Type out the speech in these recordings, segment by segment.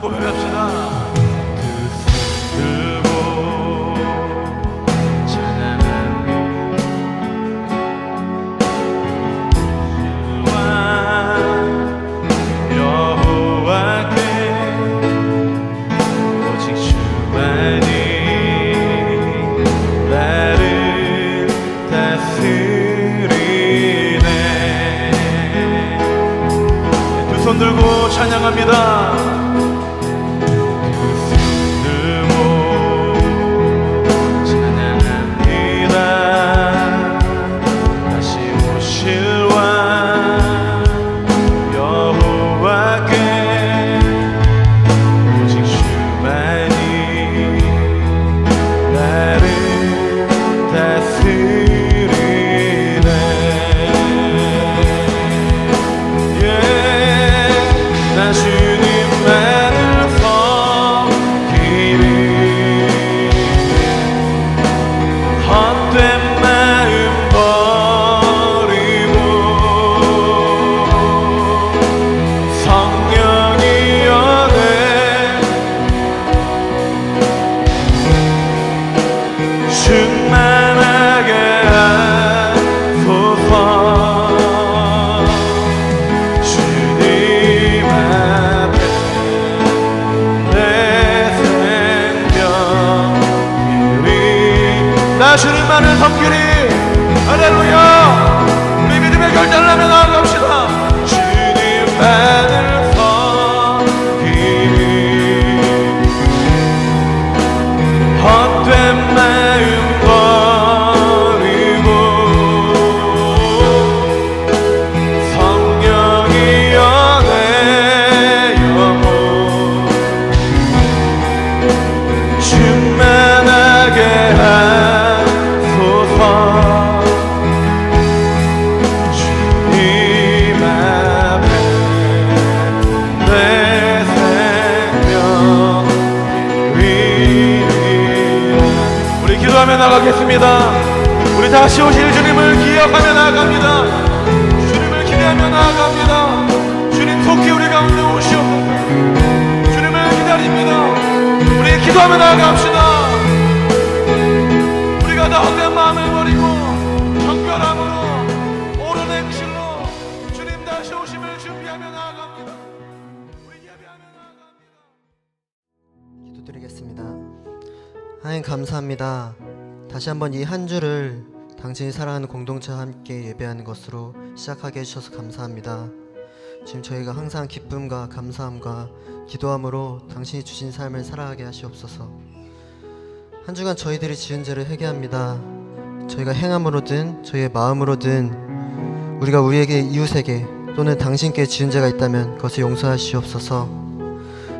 고백합시다. 손 들고 찬양합니다. 주님만을 섬기리. 할렐루야. 우리 믿음의 결단을 하며 나아갑시다. 주님만을 섬기리. 헛된 마음 버리고 성령이여 내 영혼 충만하게 기도하며 나가겠습니다. 우리 다시 오실 주님을 기억하며 나아갑니다. 주님을 기대하며 나아갑니다. 주님 속히 우리 가운데 오시옵소서. 주님을 기다립니다. 우리 기도하며 나아갑시다. 우리가 다 헛된 마음을 버리고 정결함으로 옳은 행실로 주님 다시 오심을 준비하며 나아갑니다. 우리 예배하며 나아갑니다. 기도드리겠습니다. 하나님 감사합니다. 다시 한번 이 한 주를 당신이 사랑하는 공동체와 함께 예배하는 것으로 시작하게 해주셔서 감사합니다. 지금 저희가 항상 기쁨과 감사함과 기도함으로 당신이 주신 삶을 살아가게 하시옵소서. 한 주간 저희들이 지은 죄를 회개합니다. 저희가 행함으로든 저희의 마음으로든 우리가 우리에게 이웃에게 또는 당신께 지은 죄가 있다면 그것을 용서하시옵소서.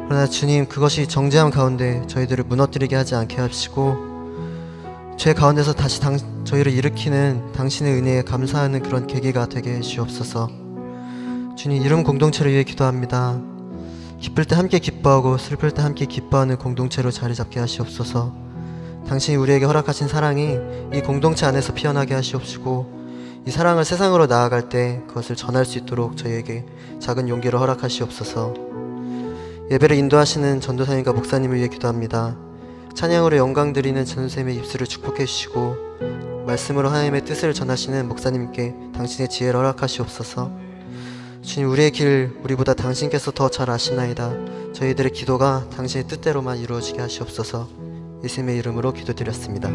그러나 주님, 그것이 정죄함 가운데 저희들을 무너뜨리게 하지 않게 하시고 죄 가운데서 다시 저희를 일으키는 당신의 은혜에 감사하는 그런 계기가 되게 해주시옵소서. 주님, 이런 공동체를 위해 기도합니다. 기쁠 때 함께 기뻐하고 슬플 때 함께 기뻐하는 공동체로 자리 잡게 하시옵소서. 당신이 우리에게 허락하신 사랑이 이 공동체 안에서 피어나게 하시옵시고 이 사랑을 세상으로 나아갈 때 그것을 전할 수 있도록 저희에게 작은 용기를 허락하시옵소서. 예배를 인도하시는 전도사님과 목사님을 위해 기도합니다. 찬양으로 영광 드리는 전도사님의 입술을 축복해 주시고 말씀으로 하나님의 뜻을 전하시는 목사님께 당신의 지혜를 허락하시옵소서. 주님, 우리의 길 우리보다 당신께서 더 잘 아시나이다. 저희들의 기도가 당신의 뜻대로만 이루어지게 하시옵소서. 예수님의 이름으로 기도드렸습니다.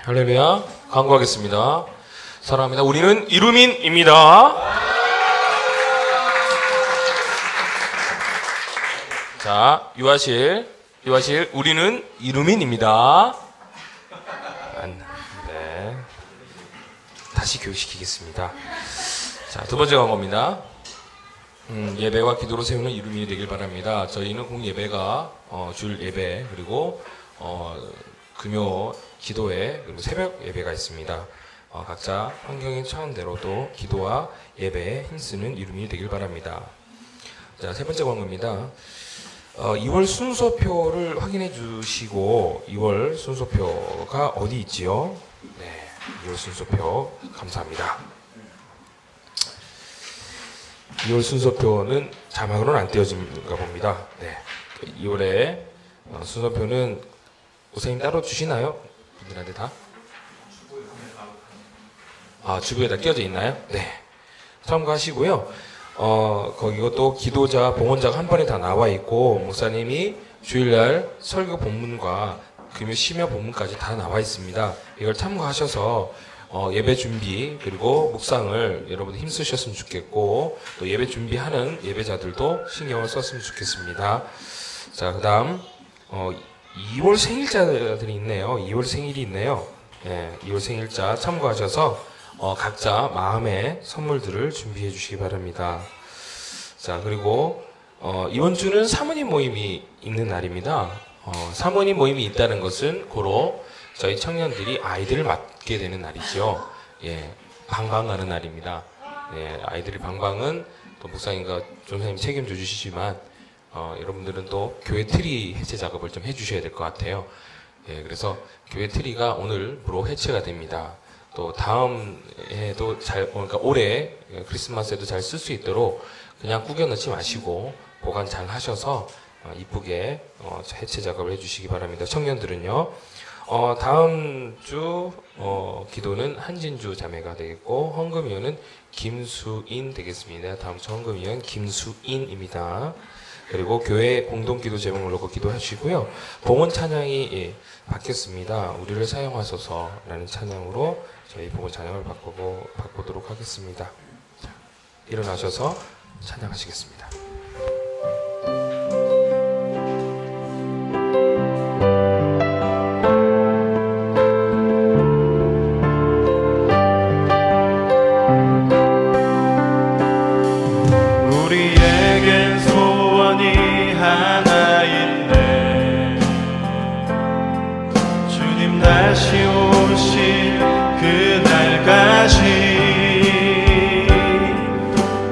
할렐루야. 광고하겠습니다. 사랑합니다. 우리는 이루민입니다. 자, 유아실 우리는 이루민입니다. 네, 다시 교육시키겠습니다. 자, 두 번째 광고입니다. 예배와 기도로 세우는 이루민이 되길 바랍니다. 저희는 공예배가 줄 예배 그리고 금요 기도회 그리고 새벽 예배가 있습니다. 각자 환경에 처한 대로도 기도와 예배에 힘쓰는 이루민이 되길 바랍니다. 자, 세 번째 광고입니다. 2월 순서표를 확인해 주시고 2월 순서표가 어디 있지요? 네, 2월 순서표 감사합니다. 2월 순서표는 자막으로는 안 띄어진가 봅니다. 네, 2월에 순서표는 우선님 따로 주시나요? 분들한테 다? 주부에다 끼워져 있나요? 네, 참고하시고요. 거기 또 기도자, 봉헌자가 한 번에 다 나와 있고, 목사님이 주일날 설교 본문과 금요 심야 본문까지 다 나와 있습니다. 이걸 참고하셔서 예배 준비 그리고 묵상을 여러분 힘쓰셨으면 좋겠고, 또 예배 준비하는 예배자들도 신경을 썼으면 좋겠습니다. 자, 그 다음 2월 생일자들이 있네요. 2월 생일이 있네요. 예, 2월 생일자 참고하셔서 각자 마음의 선물들을 준비해 주시기 바랍니다. 자, 그리고 이번 주는 사모님 모임이 있는 날입니다. 사모님 모임이 있다는 것은 고로 저희 청년들이 아이들을 맡게 되는 날이죠. 예, 방방하는 날입니다. 예, 아이들이 방방은 또 목사님과 전사님 책임져 주시지만 여러분들은 또 교회 트리 해체 작업을 좀 해주셔야 될 것 같아요. 예, 그래서 교회 트리가 오늘부로 해체가 됩니다. 또 다음 해도 그러니까 올해 크리스마스에도 잘 쓸 수 있도록 그냥 구겨 넣지 마시고 보관 잘 하셔서 이쁘게 해체 작업을 해주시기 바랍니다. 청년들은요. 다음 주 기도는 한진주 자매가 되겠고, 헌금위원은 김수인 되겠습니다. 다음 주 헌금위원 김수인입니다. 그리고 교회 공동기도 제목을 놓고 기도하시고요. 봉헌 찬양이 바뀌었습니다. 우리를 사용하소서라는 찬양으로 저희 봉헌 찬양을 바꾸도록 하겠습니다. 자, 일어나셔서 찬양하시겠습니다. 우리에겐 소원이 하나 있네. 주님 다시 오실 그날까지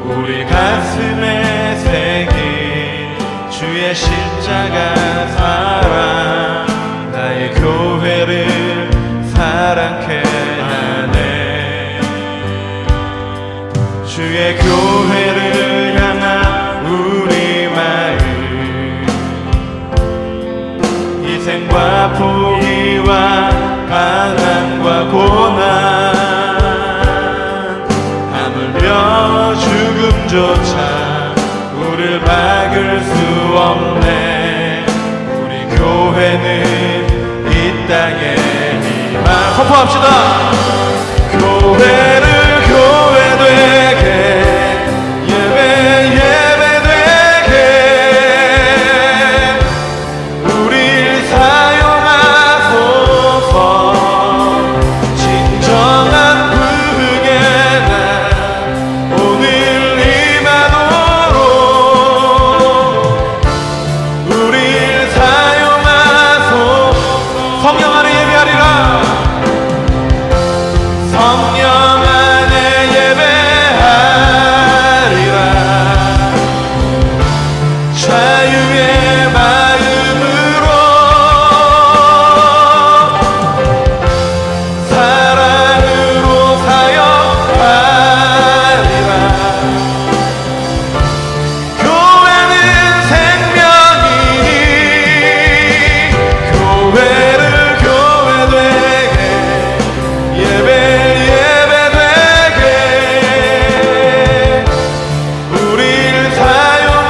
우리 가슴에 새긴 주의 십자가 사랑, 나의 교회를 사랑케 하네. 주의 교회를 향한 우리 마음, 희생과 포기와 가난과 고난, 하물며 죽음조차 우릴 막을 수 없네. 우리 교회는 이 땅에 희망. 선포합시다. 교회를 교회 되게, 예배 되게, 우릴 사용하소서. 진정한 부흥의 날 오늘 임하도록 우릴 사용하소서. 성령 안에 예배하리라. 성령 안에 예배하리라. 자유의 마음으로 사랑으로 사역하리라. 교회는 생명이니 교회를 교회 되게, 예배 되게, 우릴 사용하소서.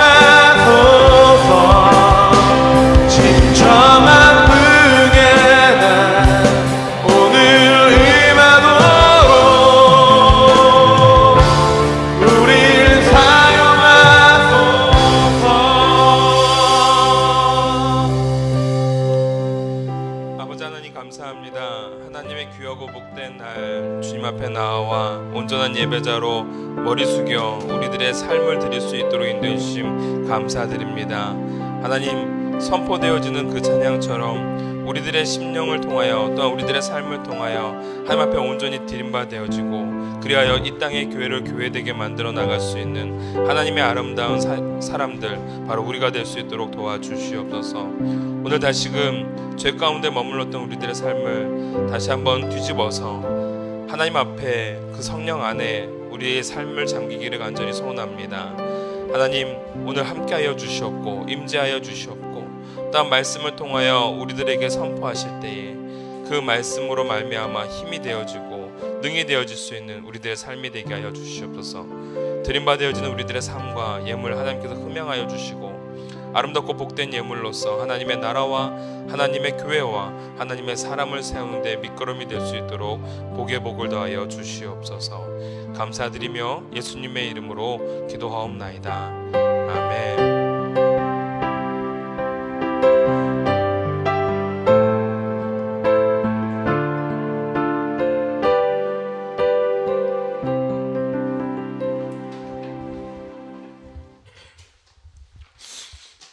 진정한 부흥의 날 오늘 임하도록 우릴 사용하소서. 아버지 하나님 감사합니다. 하나님의 귀하고 복된 날 주님 앞에 나와 온전한 예배자로 머리 숙여 우리들의 삶을 드릴 수 있도록 인도해 주심 감사드립니다. 하나님, 선포되어지는 그 찬양처럼 우리들의 심령을 통하여 또한 우리들의 삶을 통하여 하나님 앞에 온전히 드림바 되어지고 그리하여 이 땅의 교회를 교회되게 만들어 나갈 수 있는 하나님의 아름다운 사람들 바로 우리가 될 수 있도록 도와주시옵소서. 오늘 다시금 죄 가운데 머물렀던 우리들의 삶을 다시 한번 뒤집어서 하나님 앞에 그 성령 안에 우리의 삶을 잠기기를 간절히 소원합니다. 하나님 오늘 함께하여 주시옵고 임재하여 주시옵고 또한 말씀을 통하여 우리들에게 선포하실 때에 그 말씀으로 말미암아 힘이 되어지고 능히 되어질 수 있는 우리들의 삶이 되게 하여 주시옵소서. 드림받아지는 우리들의 삶과 예물 하나님께서 흠양하여 주시고 아름답고 복된 예물로서 하나님의 나라와 하나님의 교회와 하나님의 사람을 세우는 데 밑거름이 될 수 있도록 복의 복을 더하여 주시옵소서. 감사드리며 예수님의 이름으로 기도하옵나이다. 아멘.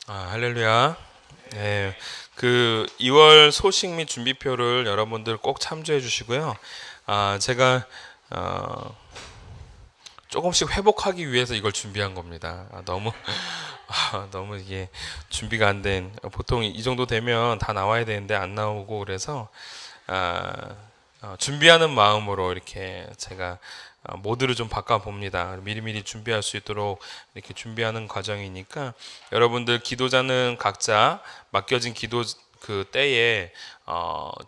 할렐루야. 네, 그 2월 소식 및 준비표를 여러분들 꼭 참조해 주시고요. 제가 조금씩 회복하기 위해서 이걸 준비한 겁니다. 너무 이게 준비가 안 된, 보통 이 정도 되면 다 나와야 되는데 안 나오고 그래서 준비하는 마음으로 이렇게 제가 모드를 좀 바꿔봅니다. 미리미리 준비할 수 있도록 이렇게 준비하는 과정이니까 여러분들 기도자는 각자 맡겨진 기도 그 때에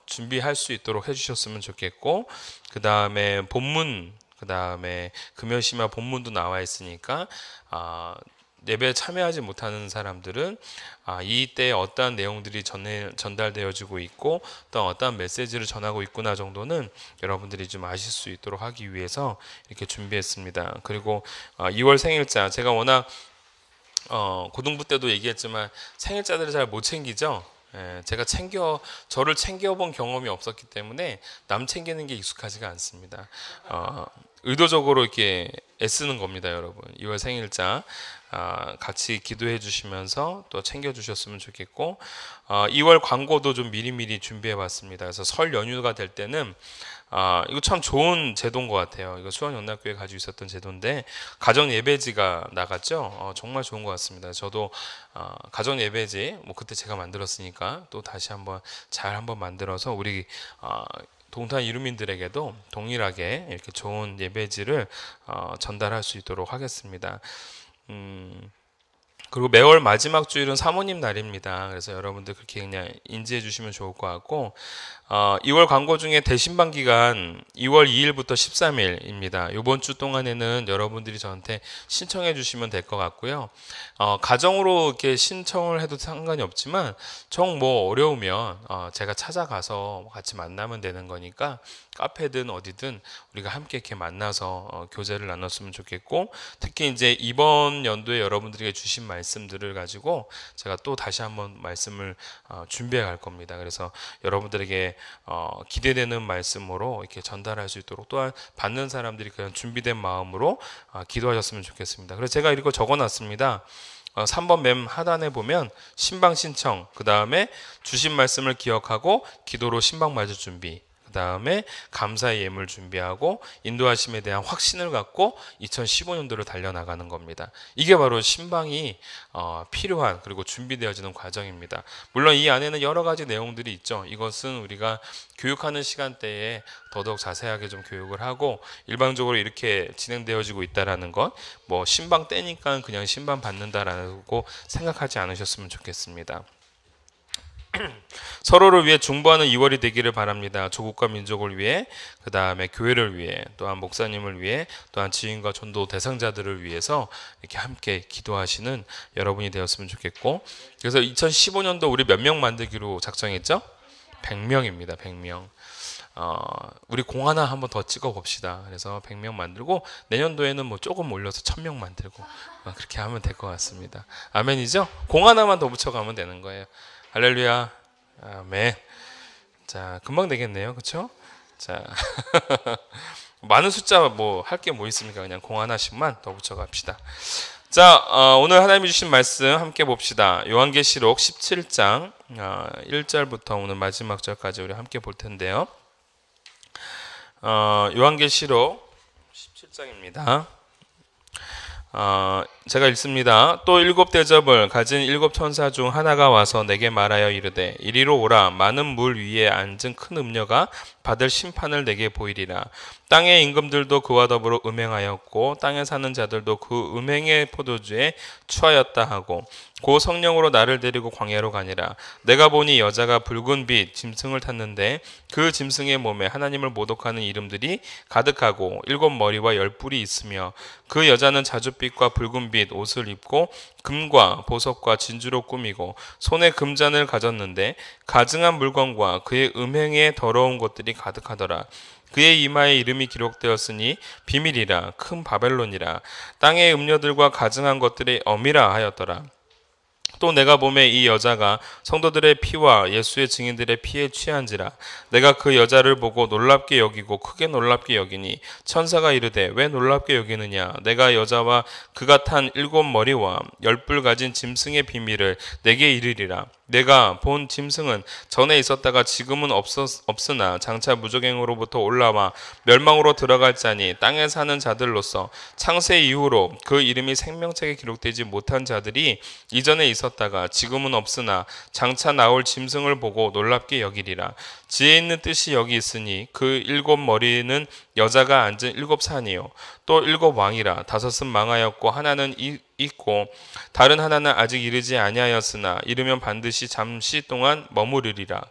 준비할 수 있도록 해주셨으면 좋겠고, 그 다음에 본문, 그 다음에 금요시마 본문도 나와 있으니까 예배에 참여하지 못하는 사람들은 이때에 어떠한 내용들이 전달되어지고 있고 또 어떠한 메시지를 전하고 있구나 정도는 여러분들이 좀 아실 수 있도록 하기 위해서 이렇게 준비했습니다. 그리고 2월 생일자, 제가 워낙 고등부 때도 얘기했지만 생일자들을 잘 못 챙기죠. 제가 저를 챙겨본 경험이 없었기 때문에 남 챙기는 게 익숙하지가 않습니다. 의도적으로 이렇게 애쓰는 겁니다, 여러분. 2월 생일자 같이 기도해 주시면서 또 챙겨 주셨으면 좋겠고, 2월 광고도 좀 미리미리 준비해 봤습니다. 그래서 설 연휴가 될 때는 이거 참 좋은 제도인 것 같아요. 이거 수원영락교회 가지고 있었던 제도인데 가정 예배지가 나갔죠. 정말 좋은 것 같습니다. 저도 가정 예배지 그때 제가 만들었으니까 또 다시 한번 잘 한번 만들어서 우리 동탄 이루민들에게도 동일하게 이렇게 좋은 예배지를 전달할 수 있도록 하겠습니다. 그리고 매월 마지막 주일은 사모님 날입니다. 그래서 여러분들 그렇게 그냥 인지해 주시면 좋을 것 같고, 2월 광고 중에 대신방 기간 2월 2일부터 13일입니다. 이번 주 동안에는 여러분들이 저한테 신청해 주시면 될 것 같고요. 가정으로 이렇게 신청을 해도 상관이 없지만 정 어려우면 제가 찾아가서 같이 만나면 되는 거니까 카페든 어디든 우리가 함께 이렇게 만나서 교제를 나눴으면 좋겠고, 특히 이제 이번 연도에 여러분들에게 주신 말씀들을 가지고 제가 또 다시 한번 말씀을 준비해 갈 겁니다. 그래서 여러분들에게 기대되는 말씀으로 이렇게 전달할 수 있도록, 또한 받는 사람들이 그냥 준비된 마음으로 기도하셨으면 좋겠습니다. 그래서 제가 이거 적어놨습니다. 3번 맨 하단에 보면 신방 신청, 그 다음에 주신 말씀을 기억하고 기도로 신방 맞을 준비, 그 다음에 감사의 예물 준비하고 인도하심에 대한 확신을 갖고 2015년도를 달려나가는 겁니다. 이게 바로 신방이 필요한, 그리고 준비되어지는 과정입니다. 물론 이 안에는 여러 가지 내용들이 있죠. 이것은 우리가 교육하는 시간대에 더더욱 자세하게 좀 교육을 하고 일방적으로 이렇게 진행되어지고 있다라는 것, 신방 때니까 그냥 신방 받는다라고 생각하지 않으셨으면 좋겠습니다. 서로를 위해 중보하는 2월이 되기를 바랍니다. 조국과 민족을 위해, 그 다음에 교회를 위해, 또한 목사님을 위해, 또한 지인과 전도 대상자들을 위해서 이렇게 함께 기도하시는 여러분이 되었으면 좋겠고, 그래서 2015년도 우리 몇 명 만들기로 작정했죠? 100명입니다. 100명. 우리 공 하나 한번 더 찍어 봅시다. 그래서 100명 만들고 내년도에는 조금 올려서 1000명 만들고 그렇게 하면 될 것 같습니다. 아멘이죠? 공 하나만 더 붙여가면 되는 거예요. 할렐루야. 아멘. 자, 금방 되겠네요. 그렇죠? 자, 많은 숫자 할 게 뭐 있습니까? 그냥 공 하나씩만 더 붙여 갑시다. 자, 오늘 하나님이 주신 말씀 함께 봅시다. 요한계시록 17장 1절부터 오늘 마지막 절까지 우리 함께 볼 텐데요. 요한계시록 17장입니다. 제가 읽습니다. 또 7 대접을 가진 7 천사 중 하나가 와서 내게 말하여 이르되 이리로 오라. 많은 물 위에 앉은 큰 음녀가 받을 심판을 내게 보이리라. 땅의 임금들도 그와 더불어 음행하였고 땅에 사는 자들도 그 음행의 포도주에 취하였다 하고 고 성령으로 나를 데리고 광야로 가니라. 내가 보니 여자가 붉은 빛 짐승을 탔는데 그 짐승의 몸에 하나님을 모독하는 이름들이 가득하고 7 머리와 10 뿔이 있으며 그 여자는 자줏빛과 붉은 빛 옷을 입고 금과 보석과 진주로 꾸미고 손에 금잔을 가졌는데 가증한 물건과 그의 음행의 더러운 것들이 가득하더라. 그의 이마에 이름이 기록되었으니 비밀이라 큰 바벨론이라 땅의 음녀들과 가증한 것들의 엄이라 하였더라. 또 내가 보매 이 여자가 성도들의 피와 예수의 증인들의 피에 취한지라. 내가 그 여자를 보고 놀랍게 여기고 크게 놀랍게 여기니 천사가 이르되 왜 놀랍게 여기느냐. 내가 여자와 그가 탄 7 머리와 10 뿔 가진 짐승의 비밀을 내게 이르리라. 내가 본 짐승은 전에 있었다가 지금은 없으나 장차 무저갱으로부터 올라와 멸망으로 들어갈 자니 땅에 사는 자들로서 창세 이후로 그 이름이 생명책에 기록되지 못한 자들이 이전에 있었다가 지금은 없으나 장차 나올 짐승을 보고 놀랍게 여기리라. 지혜 있는 뜻이 여기 있으니 그 7 머리는 여자가 앉은 7 산이요 또 7 왕이라. 5은 망하였고 하나는 있고 다른 하나는 아직 이르지 아니하였으나 이르면 반드시 잠시 동안 머무르리라.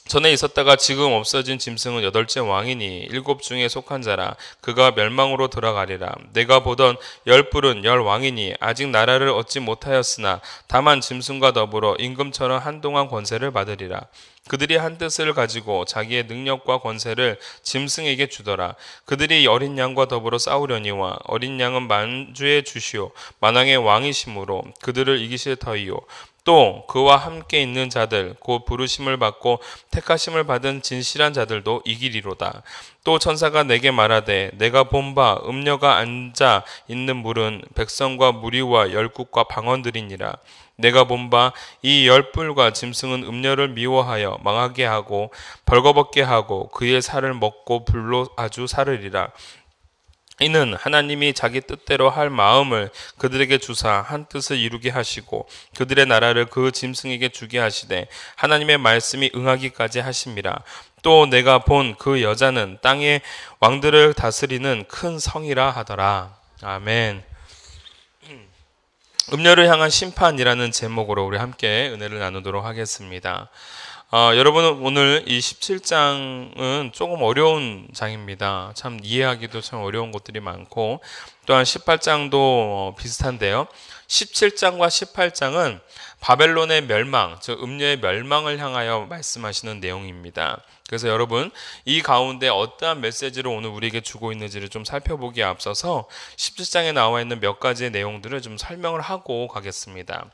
전에 있었다가 지금 없어진 짐승은 8째 왕이니 7 중에 속한 자라. 그가 멸망으로 들어가리라. 내가 보던 10 뿔은 10 왕이니 아직 나라를 얻지 못하였으나 다만 짐승과 더불어 임금처럼 한동안 권세를 받으리라. 그들이 한 뜻을 가지고 자기의 능력과 권세를 짐승에게 주더라. 그들이 어린 양과 더불어 싸우려니와 어린 양은 만주의 주시오 만왕의 왕이심으로 그들을 이기실 터이요 또 그와 함께 있는 자들 곧 부르심을 받고 택하심을 받은 진실한 자들도 이기리로다. 또 천사가 내게 말하되 내가 본 바 음녀가 앉아 있는 물은 백성과 무리와 열국과 방언들이니라. 내가 본 바 이 10 뿔과 짐승은 음녀를 미워하여 망하게 하고 벌거벗게 하고 그의 살을 먹고 불로 아주 사르리라. 이는 하나님이 자기 뜻대로 할 마음을 그들에게 주사 한 뜻을 이루게 하시고 그들의 나라를 그 짐승에게 주게 하시되 하나님의 말씀이 응하기까지 하심이라. 또 내가 본 그 여자는 땅의 왕들을 다스리는 큰 성이라 하더라. 아멘. 음녀를 향한 심판이라는 제목으로 우리 함께 은혜를 나누도록 하겠습니다. 여러분 오늘 이 17장은 조금 어려운 장입니다. 참 이해하기도 참 어려운 것들이 많고 또한 18장도 비슷한데요. 17장과 18장은 바벨론의 멸망, 즉 음녀의 멸망을 향하여 말씀하시는 내용입니다. 그래서 여러분 이 가운데 어떠한 메시지를 오늘 우리에게 주고 있는지를 좀 살펴보기에 앞서서 17장에 나와 있는 몇 가지의 내용들을 좀 설명을 하고 가겠습니다.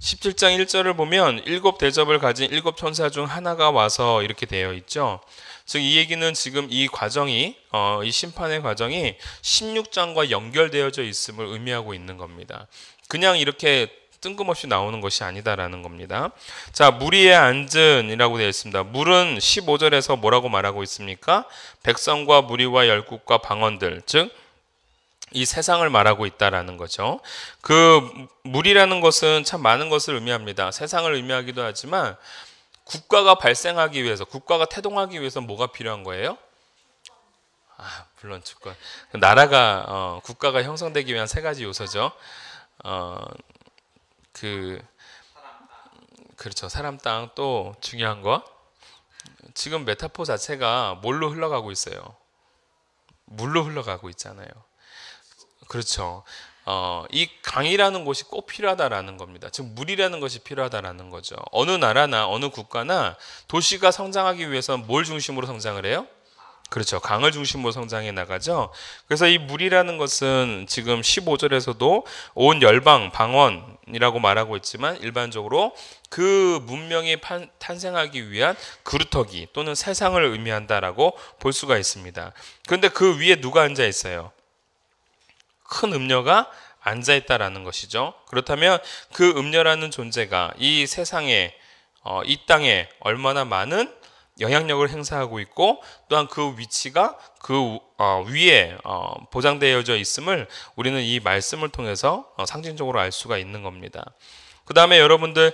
17장 1절을 보면 7 대접을 가진 7 천사 중 하나가 와서 이렇게 되어 있죠. 즉 이 얘기는 지금 이 과정이 이 심판의 과정이 16장과 연결되어져 있음을 의미하고 있는 겁니다. 그냥 이렇게 뜬금없이 나오는 것이 아니다라는 겁니다. 자, 물 위에 앉은이라고 되어 있습니다. 물은 15절에서 뭐라고 말하고 있습니까? 백성과 무리와 열국과 방언들, 즉 이 세상을 말하고 있다라는 거죠. 그 물이라는 것은 참 많은 것을 의미합니다. 세상을 의미하기도 하지만 국가가 발생하기 위해서, 국가가 태동하기 위해서 뭐가 필요한 거예요? 물론 주권. 나라가 국가가 형성되기 위한 3가지 요소죠. 그렇죠. 사람, 땅, 또 중요한 거. 지금 메타포 자체가 뭘로 흘러가고 있어요? 물로 흘러가고 있잖아요. 그렇죠. 이 강이라는 곳이 꼭 필요하다라는 겁니다. 즉 물이라는 것이 필요하다라는 거죠. 어느 나라나 어느 국가나 도시가 성장하기 위해서는 뭘 중심으로 성장을 해요? 그렇죠. 강을 중심으로 성장해 나가죠. 그래서 이 물이라는 것은 지금 15절에서도 온 열방, 방언이라고 말하고 있지만 일반적으로 그 문명이 탄생하기 위한 그루터기 또는 세상을 의미한다라고 볼 수가 있습니다. 그런데 그 위에 누가 앉아 있어요? 큰 음녀가 앉아 있다라는 것이죠. 그렇다면 그 음녀라는 존재가 이 세상에 이 땅에 얼마나 많은 영향력을 행사하고 있고 또한 그 위치가 그 위에 보장되어져 있음을 우리는 이 말씀을 통해서 상징적으로 알 수가 있는 겁니다. 그 다음에 여러분들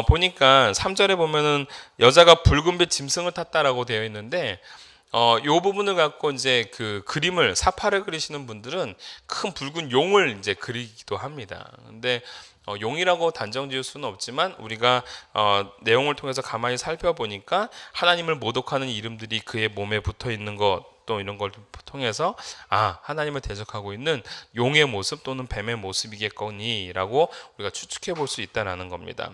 보니까 3절에 보면은 여자가 붉은빛 짐승을 탔다라고 되어 있는데 요 부분을 갖고 이제 그 그림을 사파를 그리시는 분들은 큰 붉은 용을 이제 그리기도 합니다. 근데 용이라고 단정 지을 수는 없지만 우리가 내용을 통해서 가만히 살펴보니까 하나님을 모독하는 이름들이 그의 몸에 붙어 있는 것 또 이런 걸 통해서 하나님을 대적하고 있는 용의 모습 또는 뱀의 모습이겠거니라고 우리가 추측해 볼 수 있다는 겁니다.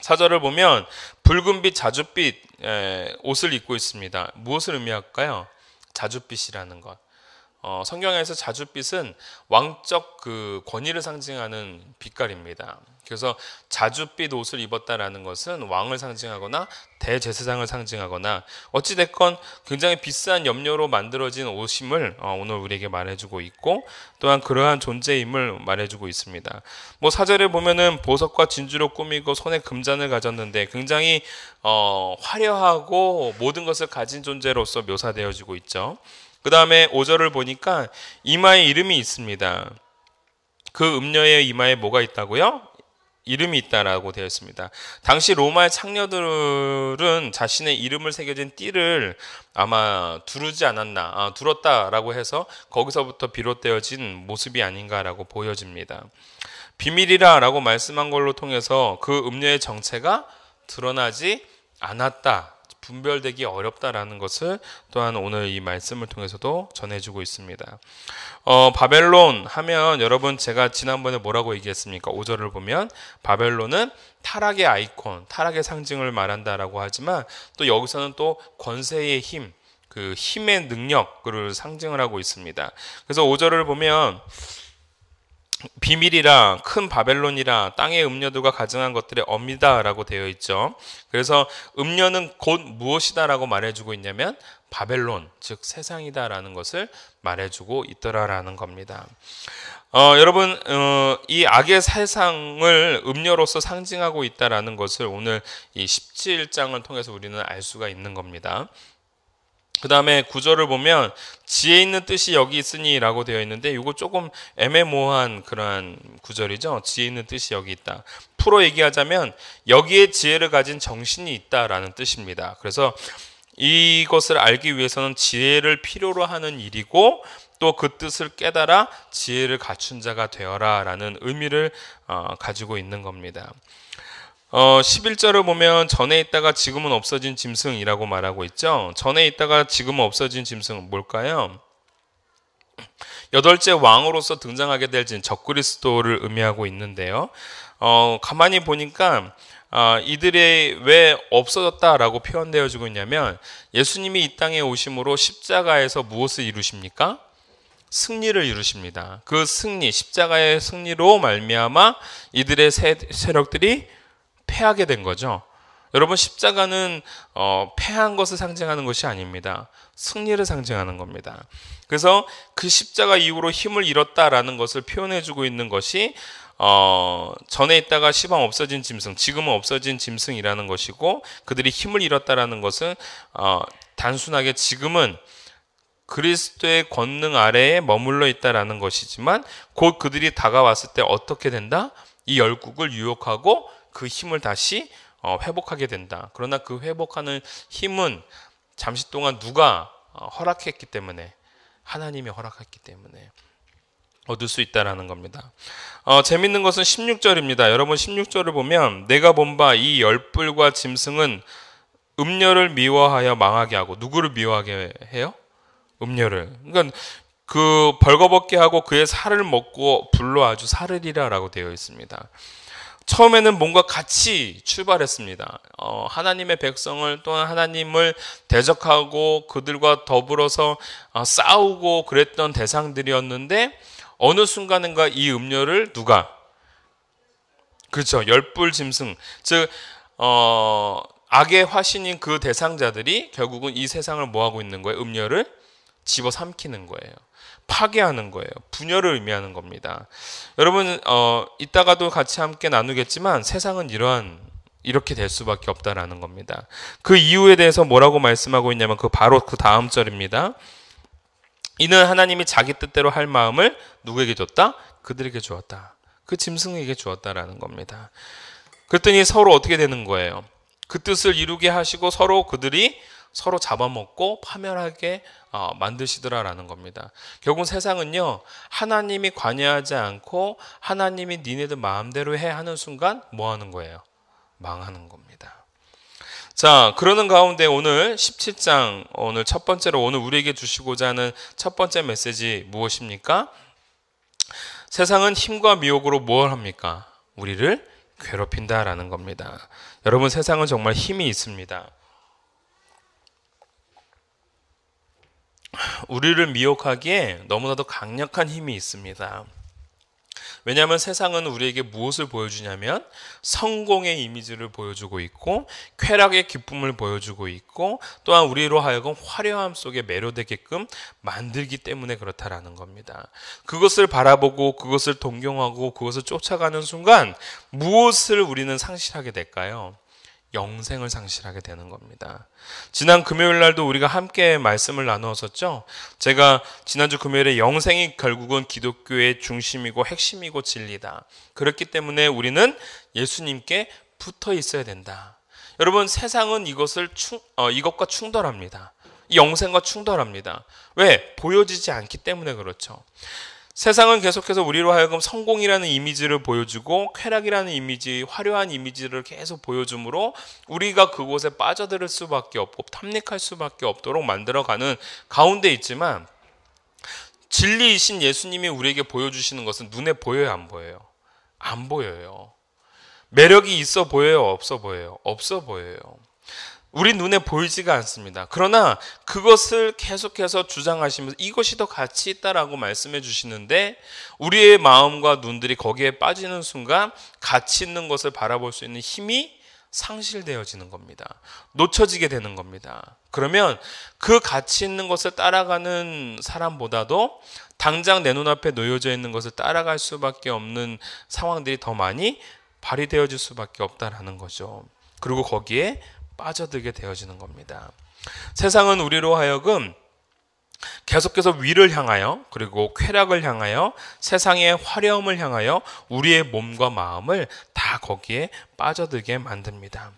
4절을 보면 붉은빛 자줏빛 옷을 입고 있습니다. 무엇을 의미할까요? 자줏빛이라는 것. 성경에서 자줏빛은 왕적 그 권위를 상징하는 빛깔입니다. 그래서 자줏빛 옷을 입었다라는 것은 왕을 상징하거나 대제사장을 상징하거나 어찌됐건 굉장히 비싼 염료로 만들어진 옷임을 오늘 우리에게 말해주고 있고 또한 그러한 존재임을 말해주고 있습니다. 뭐 4절에 보면은 보석과 진주로 꾸미고 손에 금잔을 가졌는데 굉장히 화려하고 모든 것을 가진 존재로서 묘사되어지고 있죠. 그 다음에 5절을 보니까 이마에 이름이 있습니다. 그 음녀의 이마에 뭐가 있다고요? 이름이 있다라고 되어 있습니다. 당시 로마의 창녀들은 자신의 이름을 새겨진 띠를 아마 두르지 않았나, 두렀다라고 해서 거기서부터 비롯되어진 모습이 아닌가라고 보여집니다. 비밀이라라고 말씀한 걸로 통해서 그 음녀의 정체가 드러나지 않았다. 분별되기 어렵다라는 것을 또한 오늘 이 말씀을 통해서도 전해주고 있습니다. 바벨론 하면 여러분 제가 지난번에 뭐라고 얘기했습니까? 5절을 보면 바벨론은 타락의 아이콘, 타락의 상징을 말한다라고 하지만 또 여기서는 또 권세의 힘, 그 힘의 능력을 상징을 하고 있습니다. 그래서 5절을 보면 비밀이라 큰 바벨론이라 땅의 음녀들과 가증한 것들의 엄이다라고 되어 있죠. 그래서 음녀는 곧 무엇이다라고 말해주고 있냐면 바벨론, 즉 세상이다라는 것을 말해주고 있더라라는 겁니다. 여러분 이 악의 세상을 음녀로서 상징하고 있다라는 것을 오늘 이 17장을 통해서 우리는 알 수가 있는 겁니다. 그 다음에 9절을 보면 지혜 있는 뜻이 여기 있으니 라고 되어 있는데 이거 조금 애매모호한 그러한 구절이죠. 지혜 있는 뜻이 여기 있다. 풀어 얘기하자면 여기에 지혜를 가진 정신이 있다라는 뜻입니다. 그래서 이것을 알기 위해서는 지혜를 필요로 하는 일이고 또 그 뜻을 깨달아 지혜를 갖춘 자가 되어라 라는 의미를 가지고 있는 겁니다. 11절을 보면 전에 있다가 지금은 없어진 짐승이라고 말하고 있죠. 전에 있다가 지금은 없어진 짐승은 뭘까요? 8째 왕으로서 등장하게 될 적그리스도를 의미하고 있는데요. 가만히 보니까 이들이 왜 없어졌다라고 표현되어지고 있냐면 예수님이 이 땅에 오심으로 십자가에서 무엇을 이루십니까? 승리를 이루십니다. 그 승리, 십자가의 승리로 말미암아 이들의 세력들이 패하게 된 거죠. 여러분 십자가는 패한 것을 상징하는 것이 아닙니다. 승리를 상징하는 겁니다. 그래서 그 십자가 이후로 힘을 잃었다라는 것을 표현해주고 있는 것이 전에 있다가 시방 없어진 짐승, 지금은 없어진 짐승이라는 것이고 그들이 힘을 잃었다라는 것은 단순하게 지금은 그리스도의 권능 아래에 머물러 있다라는 것이지만 곧 그들이 다가왔을 때 어떻게 된다? 이 열국을 유혹하고 그 힘을 다시 회복하게 된다. 그러나 그 회복하는 힘은 잠시 동안 누가 허락했기 때문에 하나님이 허락했기 때문에 얻을 수 있다라는 겁니다. 재밌는 것은 16절입니다. 여러분 16절을 보면 내가 본 바 이 열불과 짐승은 음녀를 미워하여 망하게 하고 누구를 미워하게 해요? 음녀를. 그러니까 그 벌거벗게 하고 그의 살을 먹고 불로 아주 사르리라라고 되어 있습니다. 처음에는 뭔가 같이 출발했습니다. 하나님의 백성을 또한 하나님을 대적하고 그들과 더불어서 싸우고 그랬던 대상들이었는데 어느 순간인가 이 음녀를 누가? 그렇죠. 열불 짐승. 즉 악의 화신인 그 대상자들이 결국은 이 세상을 뭐하고 있는 거예요? 음녀를 집어삼키는 거예요. 파괴하는 거예요. 분열을 의미하는 겁니다. 여러분 이따가도 같이 함께 나누겠지만 세상은 이렇게 될 수밖에 없다라는 겁니다. 그 이유에 대해서 뭐라고 말씀하고 있냐면 바로 그 다음 절입니다. 이는 하나님이 자기 뜻대로 할 마음을 누구에게 줬다? 그들에게 주었다. 그 짐승에게 주었다라는 겁니다. 그랬더니 서로 어떻게 되는 거예요? 그 뜻을 이루게 하시고 그들이 서로 잡아먹고 파멸하게 만드시더라라는 겁니다. 결국 세상은요, 하나님이 관여하지 않고 하나님이 니네들 마음대로 해 하는 순간 뭐 하는 거예요? 망하는 겁니다. 자, 그러는 가운데 오늘 17장 오늘 첫 번째로 오늘 우리에게 주시고자 하는 첫 번째 메시지 무엇입니까? 세상은 힘과 미혹으로 뭘 합니까? 우리를 괴롭힌다라는 겁니다. 여러분, 세상은 정말 힘이 있습니다. 우리를 미혹하기에 너무나도 강력한 힘이 있습니다. 왜냐하면 세상은 우리에게 무엇을 보여주냐면 성공의 이미지를 보여주고 있고 쾌락의 기쁨을 보여주고 있고 또한 우리로 하여금 화려함 속에 매료되게끔 만들기 때문에 그렇다라는 겁니다. 그것을 바라보고 그것을 동경하고 그것을 쫓아가는 순간 무엇을 우리는 상실하게 될까요? 영생을 상실하게 되는 겁니다. 지난 금요일 날도 우리가 함께 말씀을 나누었었죠. 제가 지난주 금요일에 영생이 결국은 기독교의 중심이고 핵심이고 진리다. 그렇기 때문에 우리는 예수님께 붙어 있어야 된다. 여러분, 세상은 이것과 충돌합니다. 이 영생과 충돌합니다. 왜? 보여지지 않기 때문에 그렇죠. 세상은 계속해서 우리로 하여금 성공이라는 이미지를 보여주고 쾌락이라는 이미지, 화려한 이미지를 계속 보여주므로 우리가 그곳에 빠져들 수밖에 없고 탐닉할 수밖에 없도록 만들어가는 가운데 있지만 진리이신 예수님이 우리에게 보여주시는 것은 눈에 보여요, 안 보여요? 안 보여요. 매력이 있어 보여요, 없어 보여요? 없어 보여요. 우리 눈에 보이지가 않습니다. 그러나 그것을 계속해서 주장하시면서 이것이 더 가치 있다라고 말씀해 주시는데 우리의 마음과 눈들이 거기에 빠지는 순간 가치 있는 것을 바라볼 수 있는 힘이 상실되어지는 겁니다. 놓쳐지게 되는 겁니다. 그러면 그 가치 있는 것을 따라가는 사람보다도 당장 내 눈앞에 놓여져 있는 것을 따라갈 수밖에 없는 상황들이 더 많이 발휘되어질 수밖에 없다라는 거죠. 그리고 거기에 빠져들게 되어지는 겁니다. 세상은 우리로 하여금 계속해서 위를 향하여 그리고 쾌락을 향하여 세상의 화려함을 향하여 우리의 몸과 마음을 다 거기에 빠져들게 만듭니다.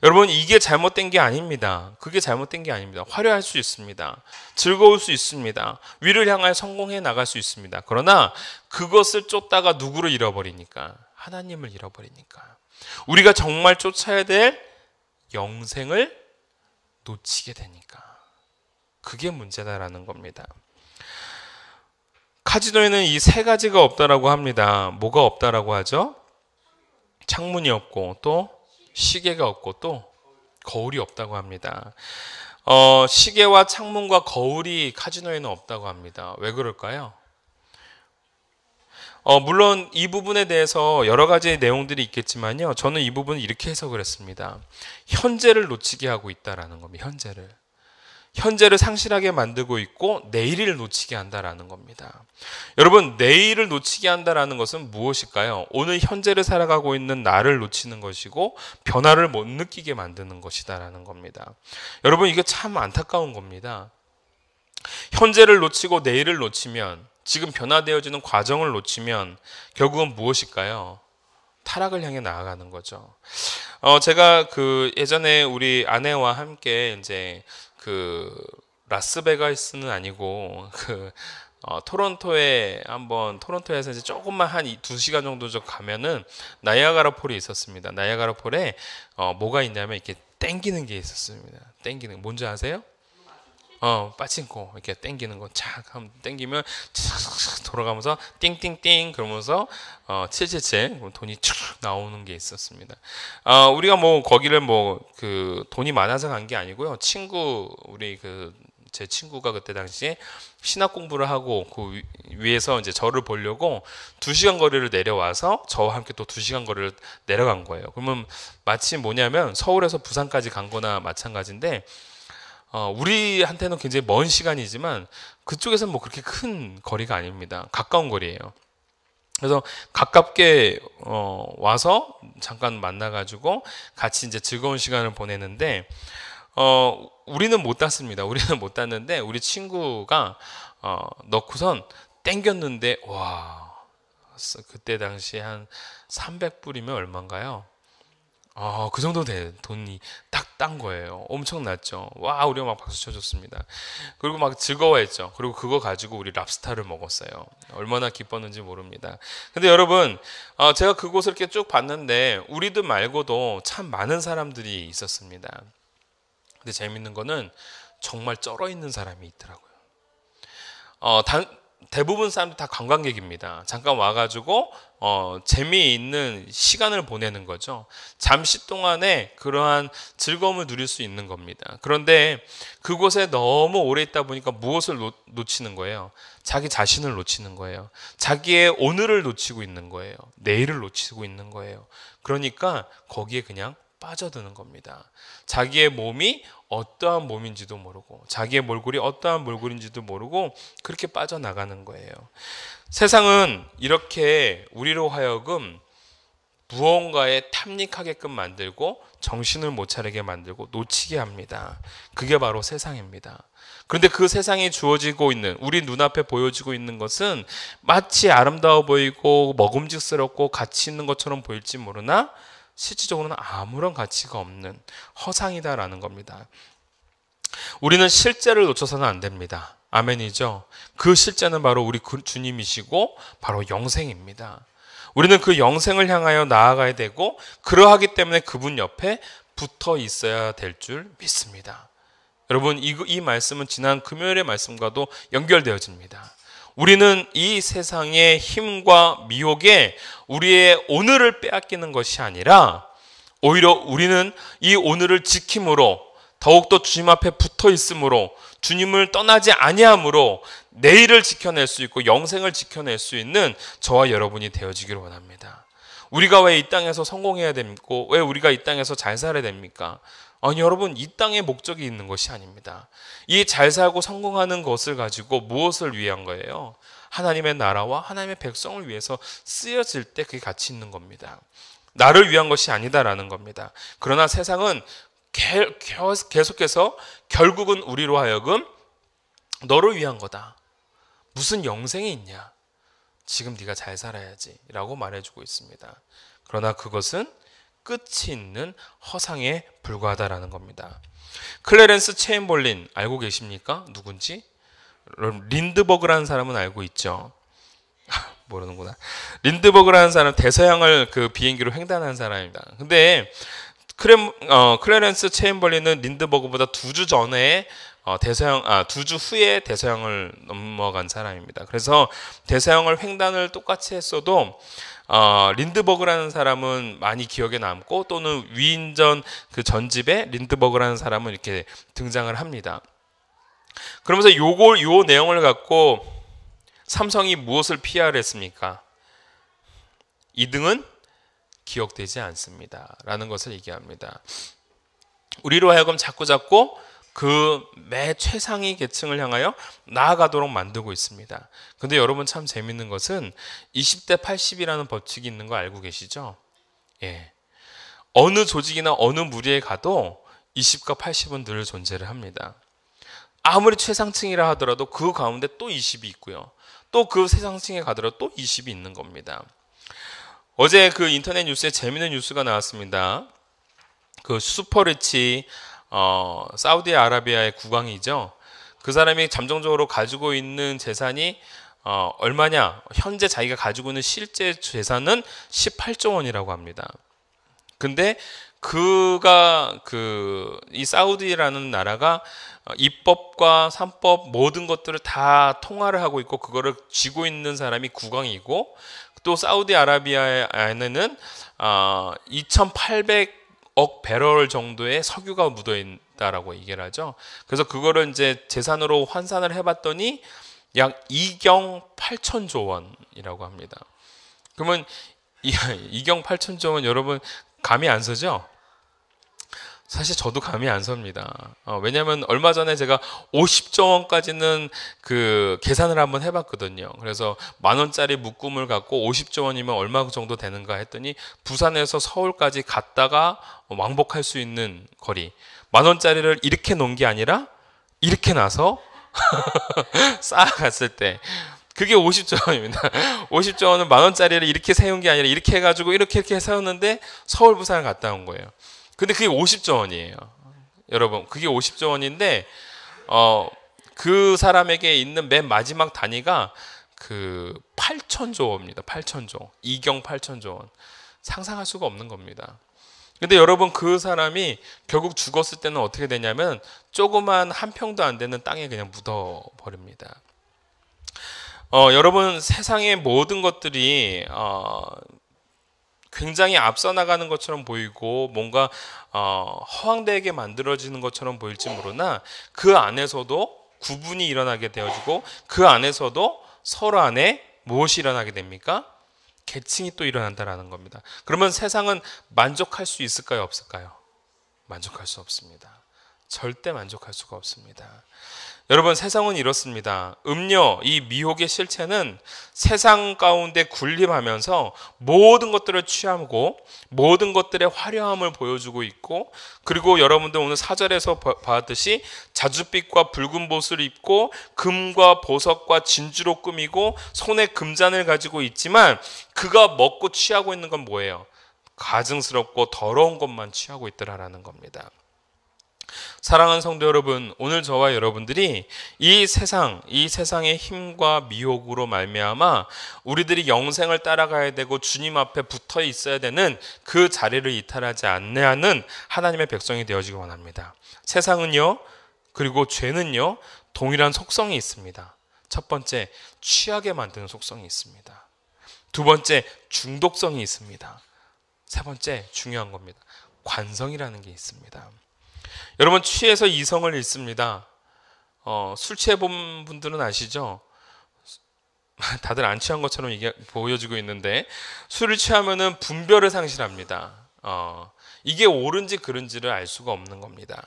여러분, 이게 잘못된 게 아닙니다. 그게 잘못된 게 아닙니다. 화려할 수 있습니다. 즐거울 수 있습니다. 위를 향하여 성공해 나갈 수 있습니다. 그러나 그것을 쫓다가 누구를 잃어버리니까? 하나님을 잃어버리니까. 우리가 정말 쫓아야 될 영생을 놓치게 되니까. 그게 문제다라는 겁니다. 카지노에는 이 세 가지가 없다라고 합니다. 뭐가 없다라고 하죠? 창문이 없고 또 시계가 없고 또 거울이 없다고 합니다. 시계와 창문과 거울이 카지노에는 없다고 합니다. 왜 그럴까요? 물론 이 부분에 대해서 여러 가지 내용들이 있겠지만요. 저는 이 부분을 이렇게 해석을 했습니다. 현재를 놓치게 하고 있다라는 겁니다. 현재를 상실하게 만들고 있고 내일을 놓치게 한다라는 겁니다. 여러분, 내일을 놓치게 한다라는 것은 무엇일까요? 오늘 현재를 살아가고 있는 나를 놓치는 것이고 변화를 못 느끼게 만드는 것이다라는 겁니다. 여러분, 이게 참 안타까운 겁니다. 현재를 놓치고 내일을 놓치면 지금 변화되어지는 과정을 놓치면 결국은 무엇일까요? 타락을 향해 나아가는 거죠. 제가 예전에 우리 아내와 함께 이제 라스베가스는 아니고 토론토에서 이제 조금만 한 2시간 정도 가면은 나이아가라 폴이 있었습니다. 나이아가라 폴에 뭐가 있냐면 이렇게 땡기는 게 있었습니다. 땡기는 거 뭔지 아세요? 빠친코 이렇게 땡기는 거 착 하면 땡기면 착 돌아가면서 띵띵띵 그러면서 777 돈이 쭉 나오는 게 있었습니다. 우리가 뭐 거기를 돈이 많아서 간 게 아니고요. 제 친구가 그때 당시에 신학 공부를 하고 그 위에서 이제 저를 보려고 2시간 거리를 내려와서 저와 함께 또 2시간 거리를 내려간 거예요. 그러면 마치 뭐냐면 서울에서 부산까지 간 거나 마찬가지인데 우리한테는 굉장히 먼 시간이지만 그쪽에서는 뭐 그렇게 큰 거리가 아닙니다. 가까운 거리예요. 그래서 가깝게 와서 잠깐 만나가지고 같이 이제 즐거운 시간을 보내는데 우리는 못 땄습니다. 우리는 못 땄는데 우리 친구가 넣고선 땡겼는데 와 그때 당시에 한 300불이면 얼마인가요? 그 정도 돼 돈이 딱 딴 거예요. 엄청났죠. 와 우리가 막 박수 쳐줬습니다. 그리고 막 즐거워했죠. 그리고 그거 가지고 우리 랍스타를 먹었어요. 얼마나 기뻤는지 모릅니다. 근데 여러분 제가 그곳을 이렇게 쭉 봤는데 우리들 말고도 참 많은 사람들이 있었습니다. 근데 재밌는 거는 정말 쩔어 있는 사람이 있더라고요. 대부분 사람들 다 관광객입니다. 잠깐 와가지고 재미있는 시간을 보내는 거죠. 잠시 동안에 그러한 즐거움을 누릴 수 있는 겁니다. 그런데 그곳에 너무 오래 있다 보니까 무엇을 놓치는 거예요? 자기 자신을 놓치는 거예요. 자기의 오늘을 놓치고 있는 거예요. 내일을 놓치고 있는 거예요. 그러니까 거기에 그냥 빠져드는 겁니다. 자기의 몸이 어떠한 몸인지도 모르고 자기의 몰골이 어떠한 몰골인지도 모르고 그렇게 빠져나가는 거예요. 세상은 이렇게 우리로 하여금 무언가에 탐닉하게끔 만들고 정신을 못 차리게 만들고 놓치게 합니다. 그게 바로 세상입니다. 그런데 그 세상에 주어지고 있는 우리 눈앞에 보여지고 있는 것은 마치 아름다워 보이고 먹음직스럽고 가치 있는 것처럼 보일지 모르나 실질적으로는 아무런 가치가 없는 허상이다라는 겁니다. 우리는 실제를 놓쳐서는 안 됩니다. 아멘이죠. 그 실제는 바로 우리 주님이시고 바로 영생입니다. 우리는 그 영생을 향하여 나아가야 되고 그러하기 때문에 그분 옆에 붙어 있어야 될 줄 믿습니다. 여러분 이 말씀은 지난 금요일의 말씀과도 연결되어집니다. 우리는 이 세상의 힘과 미혹에 우리의 오늘을 빼앗기는 것이 아니라 오히려 우리는 이 오늘을 지킴으로 더욱더 주님 앞에 붙어 있으므로 주님을 떠나지 아니함으로 내일을 지켜낼 수 있고 영생을 지켜낼 수 있는 저와 여러분이 되어지기를 원합니다. 우리가 왜 이 땅에서 성공해야 됩니까? 왜 우리가 이 땅에서 잘 살아야 됩니까? 아니 여러분 이 땅에 목적이 있는 것이 아닙니다. 이 잘 살고 성공하는 것을 가지고 무엇을 위한 거예요? 하나님의 나라와 하나님의 백성을 위해서 쓰여질 때 그게 가치 있는 겁니다. 나를 위한 것이 아니다라는 겁니다. 그러나 세상은 계속해서 결국은 우리로 하여금 너를 위한 거다. 무슨 영생이 있냐? 지금 네가 잘 살아야지 라고 말해주고 있습니다. 그러나 그것은 끝이 있는 허상에 불과하다라는 겁니다. 클래렌스 체인벌린 알고 계십니까? 누군지? 린드버그라는 사람은 알고 있죠. 모르는구나. 린드버그라는 사람 대서양을 그 비행기로 횡단한 사람입니다. 근데 클래렌스 체인벌린은 린드버그보다 2주 전에 2주 후에 대서양을 넘어간 사람입니다. 그래서 대서양을 횡단을 똑같이 했어도 린드버그라는 사람은 많이 기억에 남고 또는 위인전 그 전집에 린드버그라는 사람은 이렇게 등장을 합니다. 그러면서 요 내용을 갖고 삼성이 무엇을 PR을 했습니까? 2등은 기억되지 않습니다. 라는 것을 얘기합니다. 우리로 하여금 자꾸 그 매 최상위 계층을 향하여 나아가도록 만들고 있습니다. 근데 여러분 참 재밌는 것은 20대 80이라는 법칙이 있는 거 알고 계시죠? 예. 어느 조직이나 어느 무리에 가도 20과 80은 늘 존재를 합니다. 아무리 최상층이라 하더라도 그 가운데 또 20이 있고요. 또 그 최상층에 가더라도 또 20이 있는 겁니다. 어제 그 인터넷 뉴스에 재미있는 뉴스가 나왔습니다. 그 슈퍼리치 사우디아라비아의 국왕이죠. 그 사람이 잠정적으로 가지고 있는 재산이 얼마냐? 현재 자기가 가지고 있는 실제 재산은 18조 원이라고 합니다. 근데 그가 이 사우디라는 나라가 입법과 산법 모든 것들을 다 통화를 하고 있고 그거를 쥐고 있는 사람이 국왕이고 또 사우디아라비아에는 2,800억 배럴 정도의 석유가 묻어 있다라고 얘기를 하죠. 그래서 그거를 이제 재산으로 환산을 해봤더니 약 2경 8천조 원이라고 합니다. 그러면 2경 8천조 원 여러분 감이 안 서죠? 사실 저도 감이 안 섭니다. 왜냐하면 얼마 전에 제가 50조 원까지는 그 계산을 한번 해봤거든요. 그래서 10,000원짜리 묶음을 갖고 50조 원이면 얼마 정도 되는가 했더니 부산에서 서울까지 갔다가 왕복할 수 있는 거리 10,000원짜리를 이렇게 놓은 게 아니라 이렇게 나서 쌓아갔을 때 그게 50조 원입니다. 50조 원은 10,000원짜리를 이렇게 세운 게 아니라 이렇게 해가지고 이렇게 세웠는데 서울 부산을 갔다 온 거예요. 근데 그게 50조 원이에요. 여러분, 그게 50조 원인데, 그 사람에게 있는 맨 마지막 단위가 그 8,000조 원입니다. 8,000조. 2경 8,000조 원. 상상할 수가 없는 겁니다. 근데 여러분, 그 사람이 결국 죽었을 때는 어떻게 되냐면, 조그만 한 평도 안 되는 땅에 그냥 묻어버립니다. 여러분, 세상의 모든 것들이, 굉장히 앞서 나가는 것처럼 보이고 뭔가 허황되게 만들어지는 것처럼 보일지 모르나 그 안에서도 구분이 일어나게 되어지고 그 안에서도 서로 안에 무엇이 일어나게 됩니까? 계층이 또 일어난다라는 겁니다. 그러면 세상은 만족할 수 있을까요? 없을까요? 만족할 수 없습니다. 절대 만족할 수가 없습니다. 여러분, 세상은 이렇습니다. 음료, 이 미혹의 실체는 세상 가운데 군림하면서 모든 것들을 취하고 모든 것들의 화려함을 보여주고 있고, 그리고 여러분들 오늘 사절에서 봤듯이 자줏빛과 붉은 보슬을 입고 금과 보석과 진주로 꾸미고 손에 금잔을 가지고 있지만 그가 먹고 취하고 있는 건 뭐예요? 가증스럽고 더러운 것만 취하고 있더라라는 겁니다. 사랑하는 성도 여러분, 오늘 저와 여러분들이 이 세상의 힘과 미혹으로 말미암아 우리들이 영생을 따라가야 되고 주님 앞에 붙어 있어야 되는 그 자리를 이탈하지 않는 하나님의 백성이 되어지기 원합니다. 세상은요, 그리고 죄는요, 동일한 속성이 있습니다. 첫 번째, 취하게 만드는 속성이 있습니다. 두 번째, 중독성이 있습니다. 세 번째, 중요한 겁니다. 관성이라는 게 있습니다. 여러분, 취해서 이성을 잃습니다. 술 취해본 분들은 아시죠? 다들 안 취한 것처럼 보여지고 있는데 술을 취하면은 분별을 상실합니다. 이게 옳은지 그른지를 알 수가 없는 겁니다.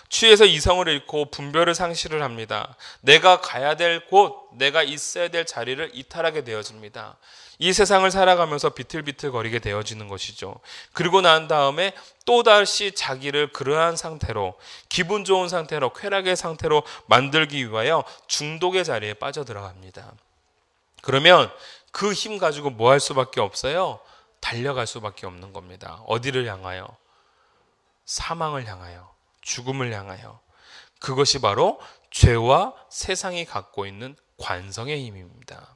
취해서 이성을 잃고 분별을 상실을 합니다. 내가 가야 될 곳, 내가 있어야 될 자리를 이탈하게 되어집니다. 이 세상을 살아가면서 비틀비틀거리게 되어지는 것이죠. 그리고 난 다음에 또다시 자기를 그러한 상태로, 기분 좋은 상태로, 쾌락의 상태로 만들기 위하여 중독의 자리에 빠져들어갑니다. 그러면 그 힘 가지고 뭐 할 수밖에 없어요? 달려갈 수밖에 없는 겁니다. 어디를 향하여? 사망을 향하여, 죽음을 향하여. 그것이 바로 죄와 세상이 갖고 있는 관성의 힘입니다.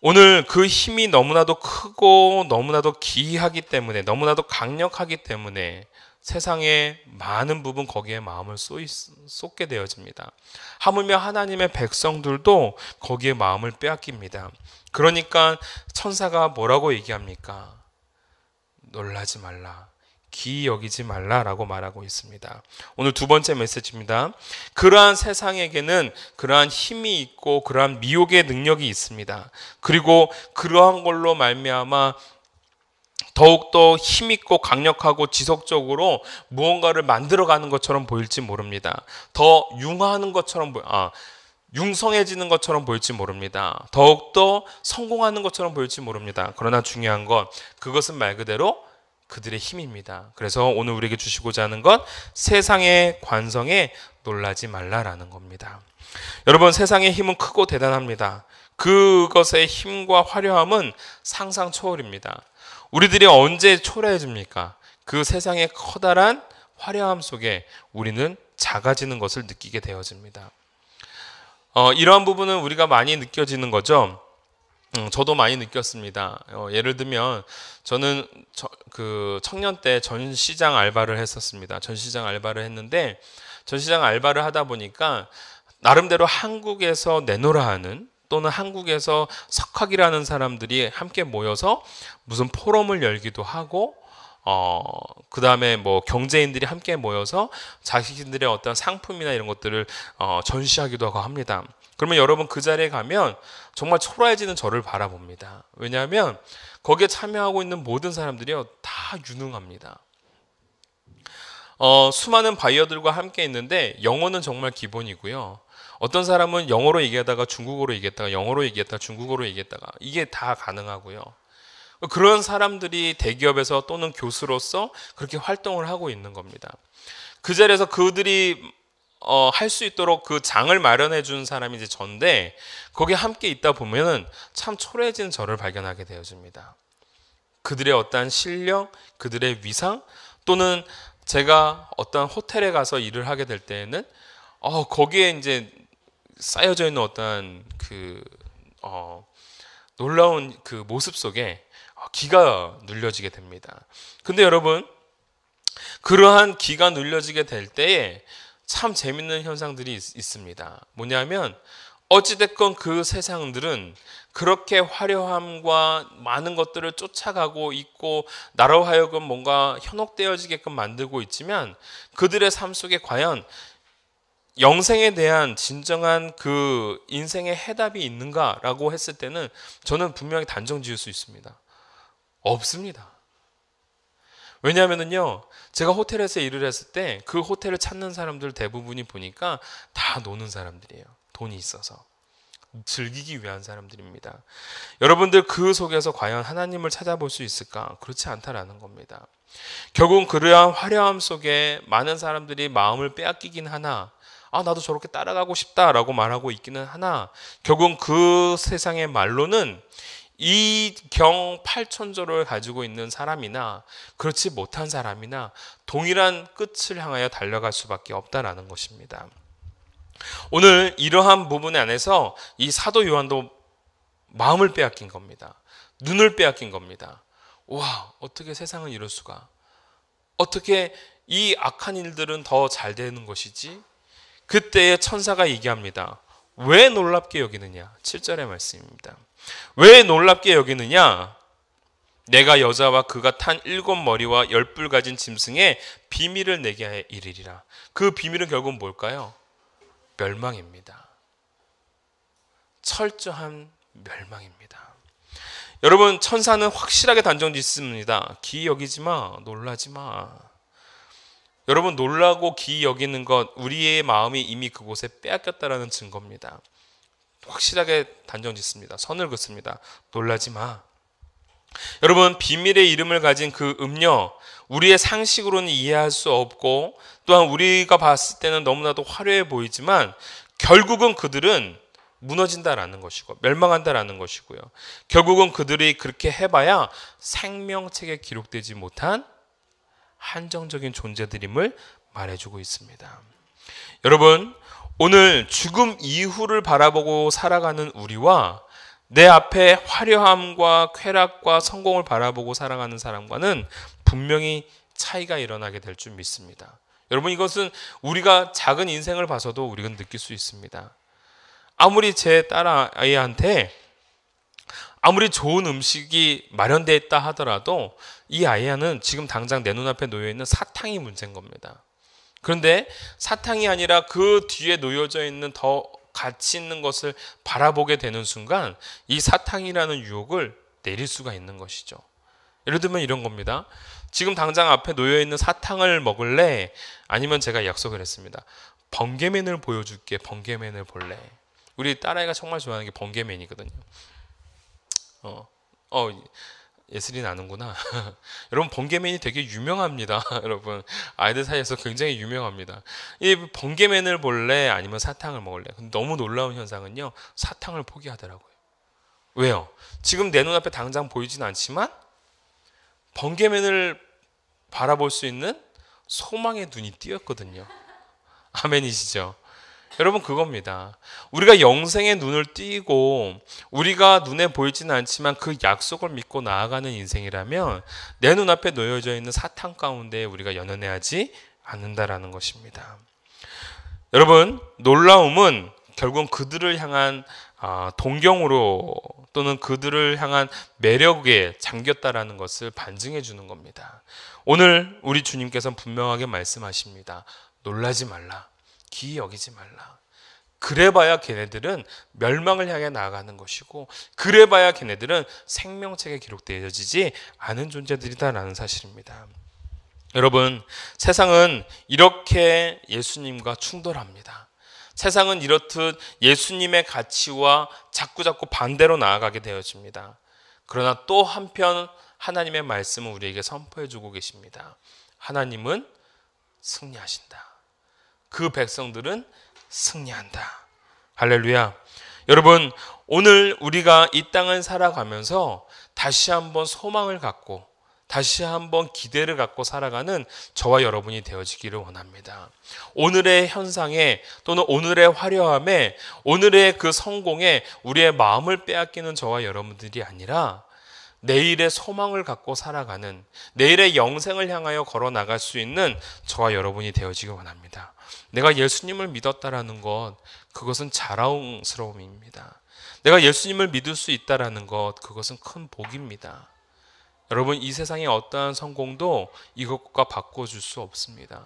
오늘 그 힘이 너무나도 크고 너무나도 기이하기 때문에, 너무나도 강력하기 때문에 세상의 많은 부분 거기에 마음을 쏟게 되어집니다. 하물며 하나님의 백성들도 거기에 마음을 빼앗깁니다. 그러니까 천사가 뭐라고 얘기합니까? 놀라지 말라, 기이 여기지 말라라고 말하고 있습니다. 오늘 두 번째 메시지입니다. 그러한 세상에게는 그러한 힘이 있고 그러한 미혹의 능력이 있습니다. 그리고 그러한 걸로 말미암아 더욱더 힘있고 강력하고 지속적으로 무언가를 만들어가는 것처럼 보일지 모릅니다. 더 융화하는 것처럼 융성해지는 것처럼 보일지 모릅니다. 더욱더 성공하는 것처럼 보일지 모릅니다. 그러나 중요한 건 그것은 말 그대로 그들의 힘입니다. 그래서 오늘 우리에게 주시고자 하는 건 세상의 관성에 놀라지 말라라는 겁니다. 여러분, 세상의 힘은 크고 대단합니다. 그것의 힘과 화려함은 상상 초월입니다. 우리들이 언제 초라해집니까? 그 세상의 커다란 화려함 속에 우리는 작아지는 것을 느끼게 되어집니다. 이러한 부분은 우리가 많이 느껴지는 거죠. 저도 많이 느꼈습니다. 예를 들면 저는 그 청년 때 전시장 알바를 했었습니다. 전시장 알바를 했는데 전시장 알바를 하다 보니까 나름대로 한국에서 내노라 하는, 또는 한국에서 석학이라는 사람들이 함께 모여서 무슨 포럼을 열기도 하고, 그 다음에 뭐 경제인들이 함께 모여서 자신들의 어떤 상품이나 이런 것들을 전시하기도 하고 합니다. 그러면 여러분, 그 자리에 가면 정말 초라해지는 저를 바라봅니다. 왜냐하면 거기에 참여하고 있는 모든 사람들이요, 다 유능합니다. 수많은 바이어들과 함께 있는데 영어는 정말 기본이고요. 어떤 사람은 영어로 얘기하다가 중국어로 얘기했다가 영어로 얘기했다가 중국어로 얘기했다가 이게 다 가능하고요. 그런 사람들이 대기업에서 또는 교수로서 그렇게 활동을 하고 있는 겁니다. 그 자리에서 그들이 할 수 있도록 그 장을 마련해 준 사람이 이제 저인데, 거기에 함께 있다 보면은 참 초라해진 저를 발견하게 되어집니다. 그들의 어떠한 실력, 그들의 위상, 또는 제가 어떤 호텔에 가서 일을 하게 될 때에는 거기에 이제 쌓여져 있는 어떠한 놀라운 그 모습 속에 기가 눌려지게 됩니다. 근데 여러분, 그러한 기가 눌려지게 될 때에 참 재밌는 현상들이 있습니다. 뭐냐면 어찌됐건 그 세상들은 그렇게 화려함과 많은 것들을 쫓아가고 있고 나로 하여금 뭔가 현혹되어지게끔 만들고 있지만, 그들의 삶 속에 과연 영생에 대한 진정한 그 인생의 해답이 있는가라고 했을 때는 저는 분명히 단정 지을 수 있습니다. 없습니다. 왜냐하면요, 제가 호텔에서 일을 했을 때 그 호텔을 찾는 사람들 대부분이 보니까 다 노는 사람들이에요. 돈이 있어서 즐기기 위한 사람들입니다. 여러분들 그 속에서 과연 하나님을 찾아볼 수 있을까? 그렇지 않다라는 겁니다. 결국은 그러한 화려함 속에 많은 사람들이 마음을 빼앗기긴 하나, 나도 저렇게 따라가고 싶다라고 말하고 있기는 하나, 결국은 그 세상의 말로는 이 경 8천조를 가지고 있는 사람이나 그렇지 못한 사람이나 동일한 끝을 향하여 달려갈 수밖에 없다라는 것입니다. 오늘 이러한 부분 안에서 이 사도 요한도 마음을 빼앗긴 겁니다. 눈을 빼앗긴 겁니다. 와, 어떻게 세상은 이럴 수가? 어떻게 이 악한 일들은 더 잘 되는 것이지? 그때에 천사가 얘기합니다. 왜 놀랍게 여기느냐? 7절의 말씀입니다. 왜 놀랍게 여기느냐? 내가 여자와 그가 탄 7머리와 10뿔 가진 짐승의 비밀을 내게 이르리라. 그 비밀은 결국 뭘까요? 멸망입니다. 철저한 멸망입니다. 여러분, 천사는 확실하게 단정 짓습니다. 기이 여기지 마, 놀라지 마. 여러분, 놀라고 기이 여기는 것, 우리의 마음이 이미 그곳에 빼앗겼다라는 증거입니다. 확실하게 단정 짓습니다. 선을 긋습니다. 놀라지 마. 여러분, 비밀의 이름을 가진 그 음녀, 우리의 상식으로는 이해할 수 없고 또한 우리가 봤을 때는 너무나도 화려해 보이지만 결국은 그들은 무너진다라는 것이고 멸망한다라는 것이고요. 결국은 그들이 그렇게 해봐야 생명책에 기록되지 못한 한정적인 존재들임을 말해주고 있습니다. 여러분, 오늘 죽음 이후를 바라보고 살아가는 우리와 내 앞에 화려함과 쾌락과 성공을 바라보고 살아가는 사람과는 분명히 차이가 일어나게 될 줄 믿습니다. 여러분, 이것은 우리가 작은 인생을 봐서도 우리가 느낄 수 있습니다. 아무리 제 딸아이한테 아무리 좋은 음식이 마련되어 있다 하더라도 이 아이는 지금 당장 내 눈앞에 놓여있는 사탕이 문제인 겁니다. 그런데 사탕이 아니라 그 뒤에 놓여져 있는 더 가치 있는 것을 바라보게 되는 순간 이 사탕이라는 유혹을 내릴 수가 있는 것이죠. 예를 들면 이런 겁니다. 지금 당장 앞에 놓여있는 사탕을 먹을래? 아니면 제가 약속을 했습니다. 번개맨을 보여줄게. 번개맨을 볼래? 우리 딸아이가 정말 좋아하는 게 번개맨이거든요. 예슬이는 아는구나. 여러분, 번개맨이 되게 유명합니다. 여러분, 아이들 사이에서 굉장히 유명합니다. 이 번개맨을 볼래? 아니면 사탕을 먹을래? 근데 너무 놀라운 현상은요, 사탕을 포기하더라고요. 왜요? 지금 내 눈앞에 당장 보이진 않지만 번개맨을 바라볼 수 있는 소망의 눈이 띄었거든요. 아멘이시죠? 여러분, 그겁니다. 우리가 영생의 눈을 띄고 우리가 눈에 보이지는 않지만 그 약속을 믿고 나아가는 인생이라면 내 눈앞에 놓여져 있는 사탕 가운데 우리가 연연해하지 않는다라는 것입니다. 여러분, 놀라움은 결국은 그들을 향한 동경으로 또는 그들을 향한 매력에 잠겼다라는 것을 반증해 주는 겁니다. 오늘 우리 주님께서는 분명하게 말씀하십니다. 놀라지 말라. 기이 여기지 말라. 그래봐야 걔네들은 멸망을 향해 나아가는 것이고 그래봐야 걔네들은 생명책에 기록되어지지 않은 존재들이다라는 사실입니다. 여러분, 세상은 이렇게 예수님과 충돌합니다. 세상은 이렇듯 예수님의 가치와 자꾸자꾸 반대로 나아가게 되어집니다. 그러나 또 한편 하나님의 말씀은 우리에게 선포해 주고 계십니다. 하나님은 승리하신다. 그 백성들은 승리한다. 할렐루야. 여러분, 오늘 우리가 이 땅을 살아가면서 다시 한번 소망을 갖고 다시 한번 기대를 갖고 살아가는 저와 여러분이 되어지기를 원합니다. 오늘의 현상에 또는 오늘의 화려함에 오늘의 그 성공에 우리의 마음을 빼앗기는 저와 여러분들이 아니라 내일의 소망을 갖고 살아가는, 내일의 영생을 향하여 걸어 나갈 수 있는 저와 여러분이 되어지길 원합니다. 내가 예수님을 믿었다라는 것, 그것은 자랑스러움입니다. 내가 예수님을 믿을 수 있다라는 것, 그것은 큰 복입니다. 여러분, 이 세상의 어떠한 성공도 이것과 바꿔줄 수 없습니다.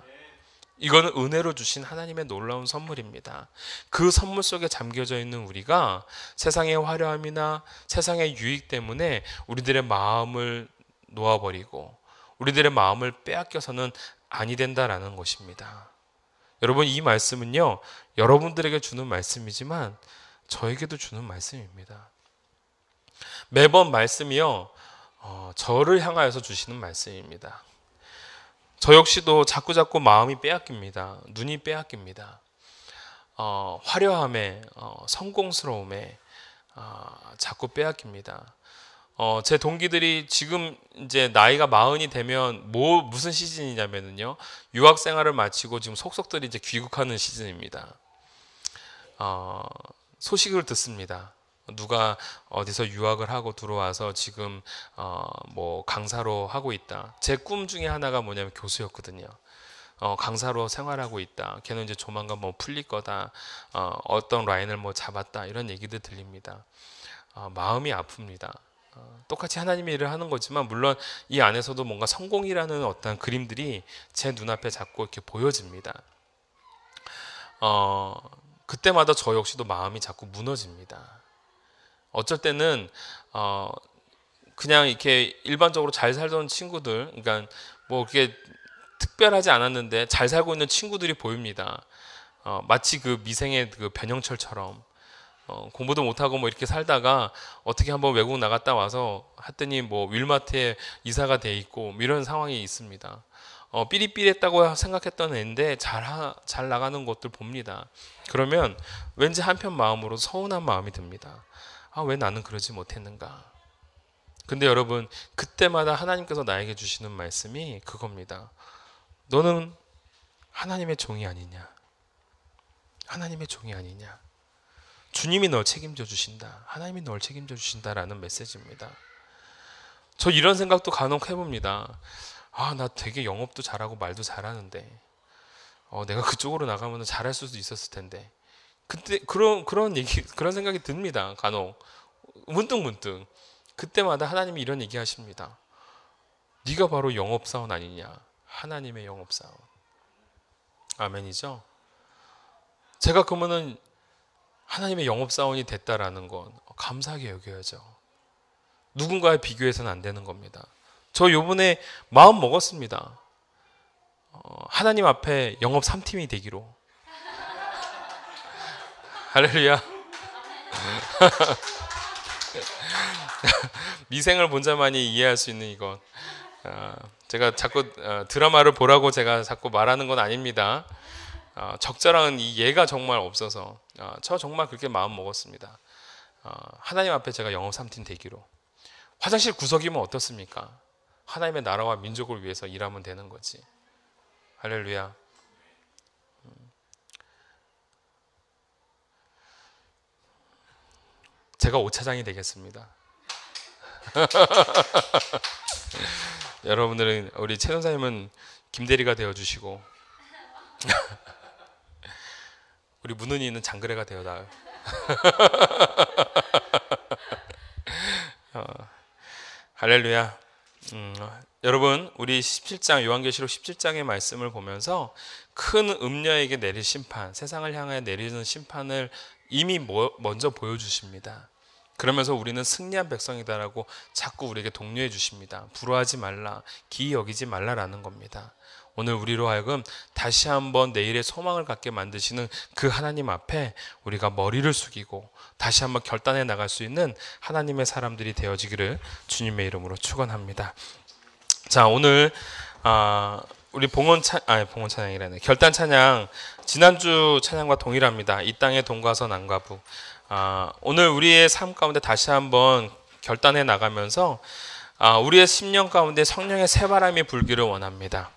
이거는 은혜로 주신 하나님의 놀라운 선물입니다. 그 선물 속에 잠겨져 있는 우리가 세상의 화려함이나 세상의 유익 때문에 우리들의 마음을 놓아버리고 우리들의 마음을 빼앗겨서는 아니 된다라는 것입니다. 여러분, 이 말씀은요, 여러분들에게 주는 말씀이지만 저에게도 주는 말씀입니다. 매번 말씀이요, 저를 향하여서 주시는 말씀입니다. 저 역시도 자꾸자꾸 마음이 빼앗깁니다. 눈이 빼앗깁니다. 화려함에, 성공스러움에 자꾸 빼앗깁니다. 제 동기들이 지금 이제 나이가 40이 되면 무슨 시즌이냐면요, 유학 생활을 마치고 지금 속속들이 이제 귀국하는 시즌입니다. 소식을 듣습니다. 누가 어디서 유학을 하고 들어와서 지금 뭐 강사로 하고 있다. 제 꿈 중에 하나가 뭐냐면 교수였거든요. 강사로 생활하고 있다. 걔는 이제 조만간 뭐 풀릴 거다. 어떤 라인을 뭐 잡았다. 이런 얘기들 들립니다. 마음이 아픕니다. 똑같이 하나님의 일을 하는 거지만 물론 이 안에서도 뭔가 성공이라는 어떤 그림들이 제 눈앞에 자꾸 이렇게 보여집니다. 그때마다 저 역시도 마음이 자꾸 무너집니다. 어쩔 때는 그냥 이렇게 일반적으로 잘 살던 친구들, 그러니까 뭐 그렇게 특별하지 않았는데 잘 살고 있는 친구들이 보입니다. 마치 그 미생의 그 변형철처럼 공부도 못하고 뭐 이렇게 살다가 어떻게 한번 외국 나갔다 와서 했더니 뭐 윌마트에 이사가 돼 있고 이런 상황이 있습니다. 삐리삐리했다고 생각했던 애인데 잘 나가는 것들 봅니다. 그러면 왠지 한편 마음으로 서운한 마음이 듭니다. 왜 나는 그러지 못했는가? 근데 여러분, 그때마다 하나님께서 나에게 주시는 말씀이 그겁니다. 너는 하나님의 종이 아니냐? 하나님의 종이 아니냐? 주님이 널 책임져 주신다. 하나님이 널 책임져 주신다라는 메시지입니다. 저 이런 생각도 간혹 해봅니다. 나 되게 영업도 잘하고 말도 잘하는데 내가 그쪽으로 나가면 잘할 수도 있었을 텐데. 그때 그런 생각이 듭니다. 간혹 문득 그때마다 하나님이 이런 얘기 하십니다. 네가 바로 영업사원 아니냐? 하나님의 영업사원. 아멘이죠? 제가 그러면은 하나님의 영업사원이 됐다라는 건 감사하게 여겨야죠. 누군가에 비교해서는 안 되는 겁니다. 저 요번에 마음 먹었습니다. 하나님 앞에 영업 3팀이 되기로. 할렐루야. 미생을 본 자만이 이해할 수 있는 이것. 제가 자꾸 드라마를 보라고 제가 자꾸 말하는 건 아닙니다. 적절한 이 예가 정말 없어서 저 정말 그렇게 마음 먹었습니다. 하나님 앞에 제가 영업 3팀 되기로. 화장실 구석이면 어떻습니까? 하나님의 나라와 민족을 위해서 일하면 되는 거지. 할렐루야. 제가 5차장이 되겠습니다. 여러분들은 우리 최 선생님은 김대리가 되어주시고 우리 문은이는 장그래가 되어다요. 할렐루야. 여러분, 우리 17장 요한계시록 17장의 말씀을 보면서 큰 음녀에게 내릴 심판, 세상을 향하여 내리는 심판을 이미 먼저 보여주십니다. 그러면서 우리는 승리한 백성이다라고 자꾸 우리에게 독려해 주십니다. 부러워하지 말라, 기이 여기지 말라라는 겁니다. 오늘 우리로 하여금 다시 한번 내일의 소망을 갖게 만드시는 그 하나님 앞에 우리가 머리를 숙이고 다시 한번 결단해 나갈 수 있는 하나님의 사람들이 되어지기를 주님의 이름으로 축원합니다. 자, 오늘 우리 봉헌 찬양이라네. 결단 찬양, 지난주 찬양과 동일합니다. 이 땅의 동과서 남과부. 오늘 우리의 삶 가운데 다시 한번 결단해 나가면서 우리의 10년 가운데 성령의 새바람이 불기를 원합니다.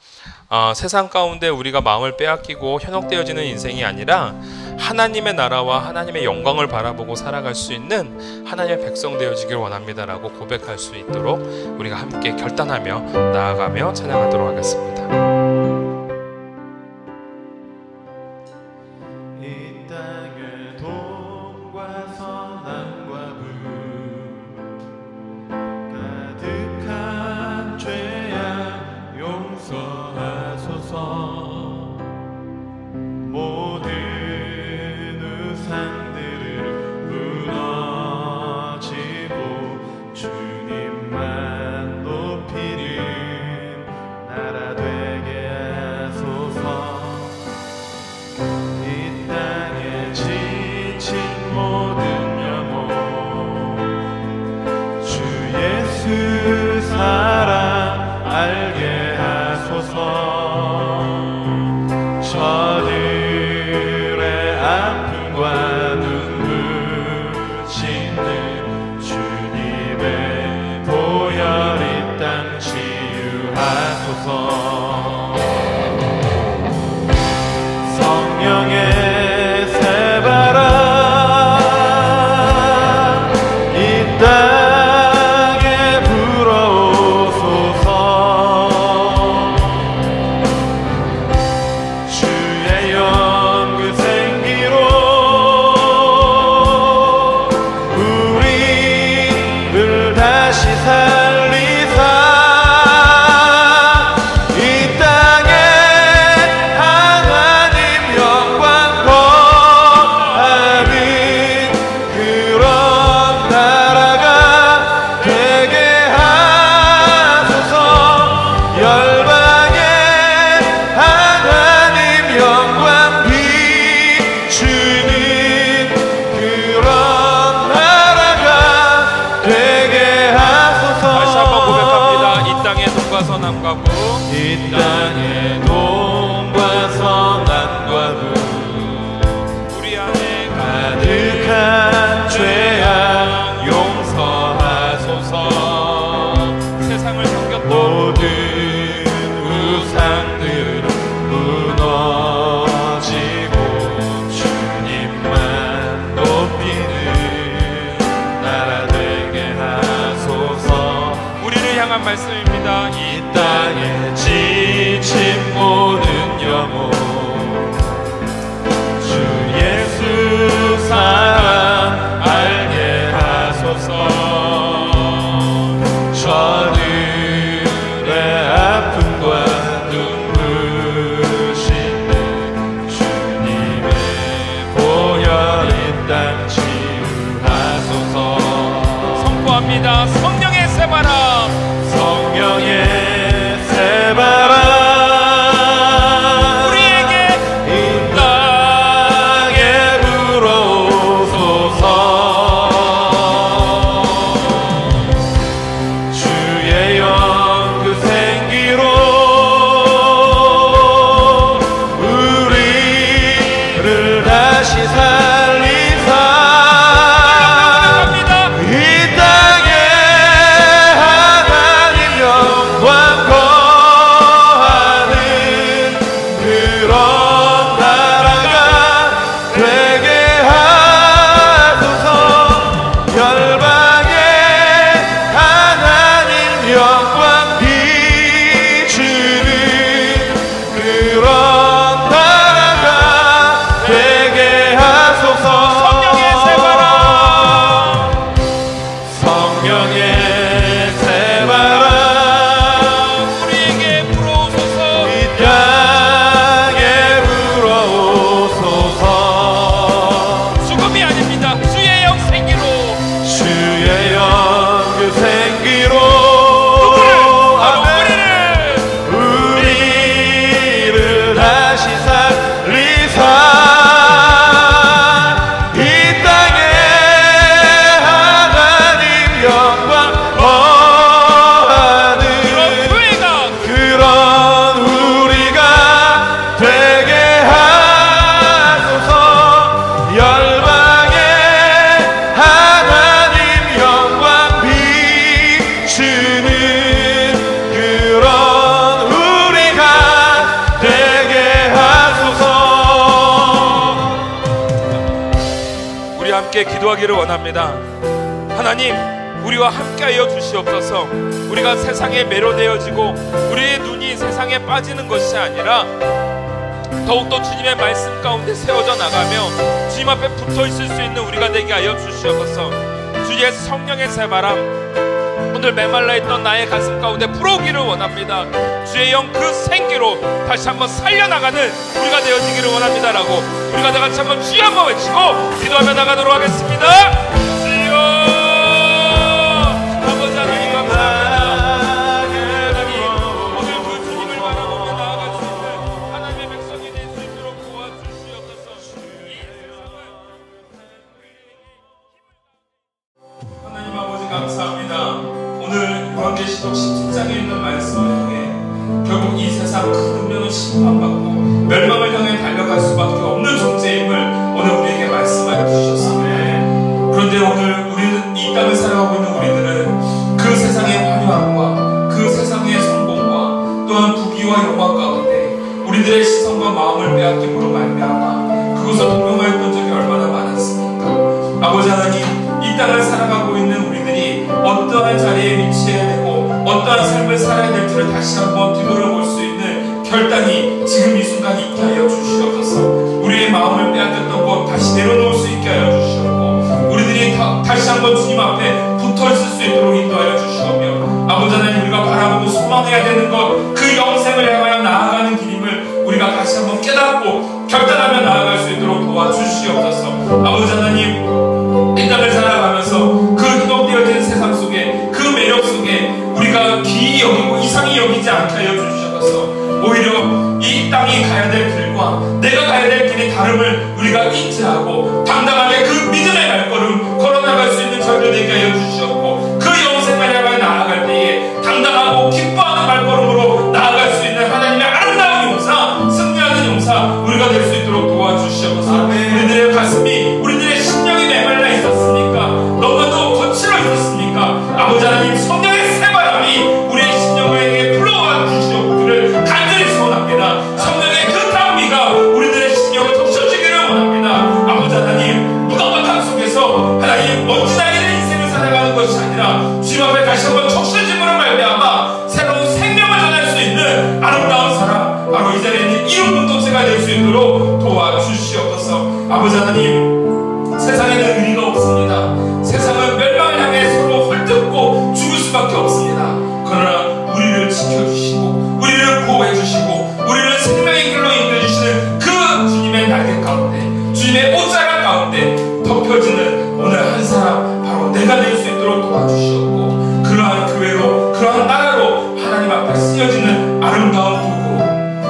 세상 가운데 우리가 마음을 빼앗기고 현혹되어지는 인생이 아니라 하나님의 나라와 하나님의 영광을 바라보고 살아갈 수 있는 하나님의 백성 되어지길 원합니다라고 고백할 수 있도록 우리가 함께 결단하며 나아가며 찬양하도록 하겠습니다. 이 땅의 동과 서남과 북 가득한 죄악 용서하소서. 모든 우상들을 무너지고 주님만 높이는 나라 되게 하소서. 이 땅에 지친 모든 영혼 주 예수 사랑 알게 하소서. 저들의 아픔과 눈물 씻는 주님의 보혈 이 땅 치유하소서. 성령의 새바람 이 땅에 불어오소서. 주의 영그 생기로 우리를 다시 살리사. 이 땅에 하나님 영광 거하는 그런 나라가 되게 하소서. 열방에 하나님 영광 비추는 그런 나라가 되게 하소서. 다시 한번 고백합니다. 이 땅의 동과 서남과 북. 이 땅의 동과 서남과 북 우리 안에 가득한 죄악 용서하소서. 세상을 섬겼던 모든 우상들은 무너지고 주님만 높이는 나라 되게 하소서. 우리를 향한 말씀입니다. 이 이 땅에 지친 모든 영혼 주 예수 사랑 알게 하소서. 저들의 아픔과 눈물 씻는 주님의 보혈 이 땅 치유하소서. 선포합니다. 성령의 새바람. 성령의 새바람 우리에게 이 땅에 불어오소서. 주의 영그 생기로 우리를 다시 살리사. 이 땅에 하나님 영광 거하는 그런 나라가 되게 하소서. 열방에 하나님 영광 비추는 그런 나라가 되게 하소서. 성령의 새바람. 성령의 새바람 우리에게 불어오소서. 이 땅에 불어오소서. 죽음이 아닙니다. 주의 영 생기로 주의 함께 기도하기를 원합니다. 하나님, 우리와 함께하여 주시옵소서. 우리가 세상에 매료되어지고 우리의 눈이 세상에 빠지는 것이 아니라 더욱더 주님의 말씀 가운데 세워져 나가며 주님 앞에 붙어있을 수 있는 우리가 되게 하여 주시옵소서. 주의 성령의 새바람 오늘 메말라 있던 나의 가슴 가운데 불어오기를 원합니다. 주의 영 그 생기로 다시 한번 살려나가는 우리가 되어지기를 원합니다라고 우리가 다 같이 한번 주여 한번 외치고 기도하며 나가도록 하겠습니다. 주여, 아버지 하나님 감사합니다. 하나님, 오늘 그 주님을 바라보며 나아갈 수 있는 하나님의 백성이 될 수 있도록 도와주시옵소서. 하나님 아버지 감사합니다. 오늘 요한계시록 17장에 있는 말씀을 통해 결국 이 세상 큰 운명은 심판받고 멸망을 향해 달려갈 수밖에 없는 존재임을 오늘 우리에게 말씀하여 주셨습니다. 그런데 오늘 우리는 이 땅을 살아가고 있는 우리들은 그 세상의 화려함과 그 세상의 성공과 또한 부귀와 영광 가운데 우리들의 시선과 마음을 빼앗김으로 말미암아 그것을 동경하였던 적이 얼마나 많았습니까? 아버지 하나님, 이 땅을 살아가고 있는 우리들이 어떠한 자리에 위치해야 되고 어떠한 삶을 살아야 될지를 다시 한번 뒤돌아볼 수 있는 결단이 지금 이 순간 있게 하여 주시옵소서. 우리의 마음을 빼앗겼던 것 다시 내려놓을 수 있게 하여 주시옵고 우리들이 다시 한번 주님 앞에 붙어있을 수 있도록 인도하여 주시오며 아버지 하나님, 우리가 바라보고 소망해야 되는 것 그 영생을 향하여 나아가는 길임을 우리가 다시 한번 깨닫고 결단하며 나아갈 수 있도록 도와주시옵소서. 아버지 하나님, 이 땅을 살아가면서 그 희동되어진 세상 속에 그 매력 속에 우리가 기이 여기고 이상히 여기지 않게 하여 주시옵소서. 오히려 이 땅이 가야 될 길과 내가 가야 될 길이 다름을 우리가 인지하고 당당하게 그 믿음의 발걸음 걸어나갈 수 있는 저희들 되게 하여 주시옵고 그 영생을 향해 나아갈 때에 당당하고 기뻐하는 발걸음으로 나아갈 수 있는 하나님의 아름다운 용사, 승리하는 용사 우리가 될 수 있도록 도와주시옵소서. 우리들의 가슴이, 우리들의 심령이 메말라 있었습니까? 너무나도 거칠어 있었습니까? 아버지 하나님, 성령의 새바람이 우리의 심령에게 불러와 주시옵기를 간절히 소원합니다. 성령의 그 단비가 우리들의 심령을 덮쳐주기를 원합니다. 아버지 하나님, 무덤과 땅 속에서 하나님 멋진 아이의 인생을 살아가는 것이 아니라 주님 앞에 다시 한번 적셔짐으로 말미암아 새로운 생명을 전할 수 있는 아름다운 사람, 바로 이 자리에 있는 이웃 공동체가 될 수 있도록 도와주시옵소서. 아버지 하나님, 세상에는 의리가 없습니다. 세상은 멸망을 향해 서로 헐뜯고 죽을 수밖에 없습니다. 그러나 우리를 지켜주시고 우리를 보호해주시고 우리를 생명의 길로 인도해주시는 그 주님의 날개 가운데, 주님의 옷자락 가운데 덮여지는 오늘 한 사람, 바로 내가 될 수 있도록 도와주시옵고 그러한 교회로, 그러한 나라로 하나님 앞에 쓰여지는 아름다운 도구로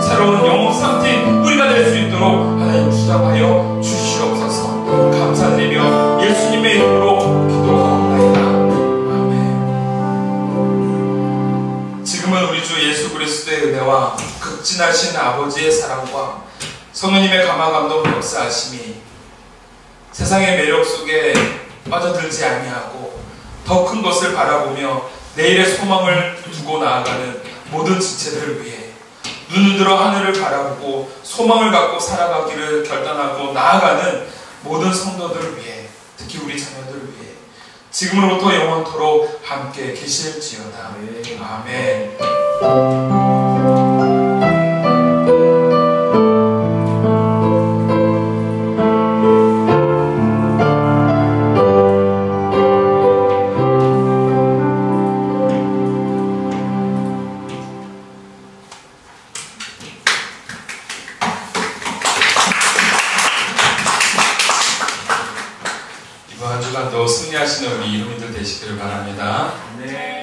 새로운 영업상팀 우리가 될 수 있도록 하나님 주장하여 주시옵소서. 감사드리며 예수님의 이름으로 기도하옵나이다. 아멘. 지금은 우리 주 예수 그리스도의 은혜와 극진하신 아버지의 사랑과 성령님의 감화감동 역사하심이 세상의 매력 속에 빠져들지 아니하고 더 큰 것을 바라보며 내일의 소망을 두고 나아가는 모든 지체들을 위해 눈을 들어 하늘을 바라보고 소망을 갖고 살아가기를 결단하고 나아가는 모든 성도들을 위해, 특히 우리 자녀들을 위해 지금으로부터 영원토록 함께 계실지어다. 아멘. 이번 한 주간도 승리하시는 우리 이루민들 되시기를 바랍니다. 네.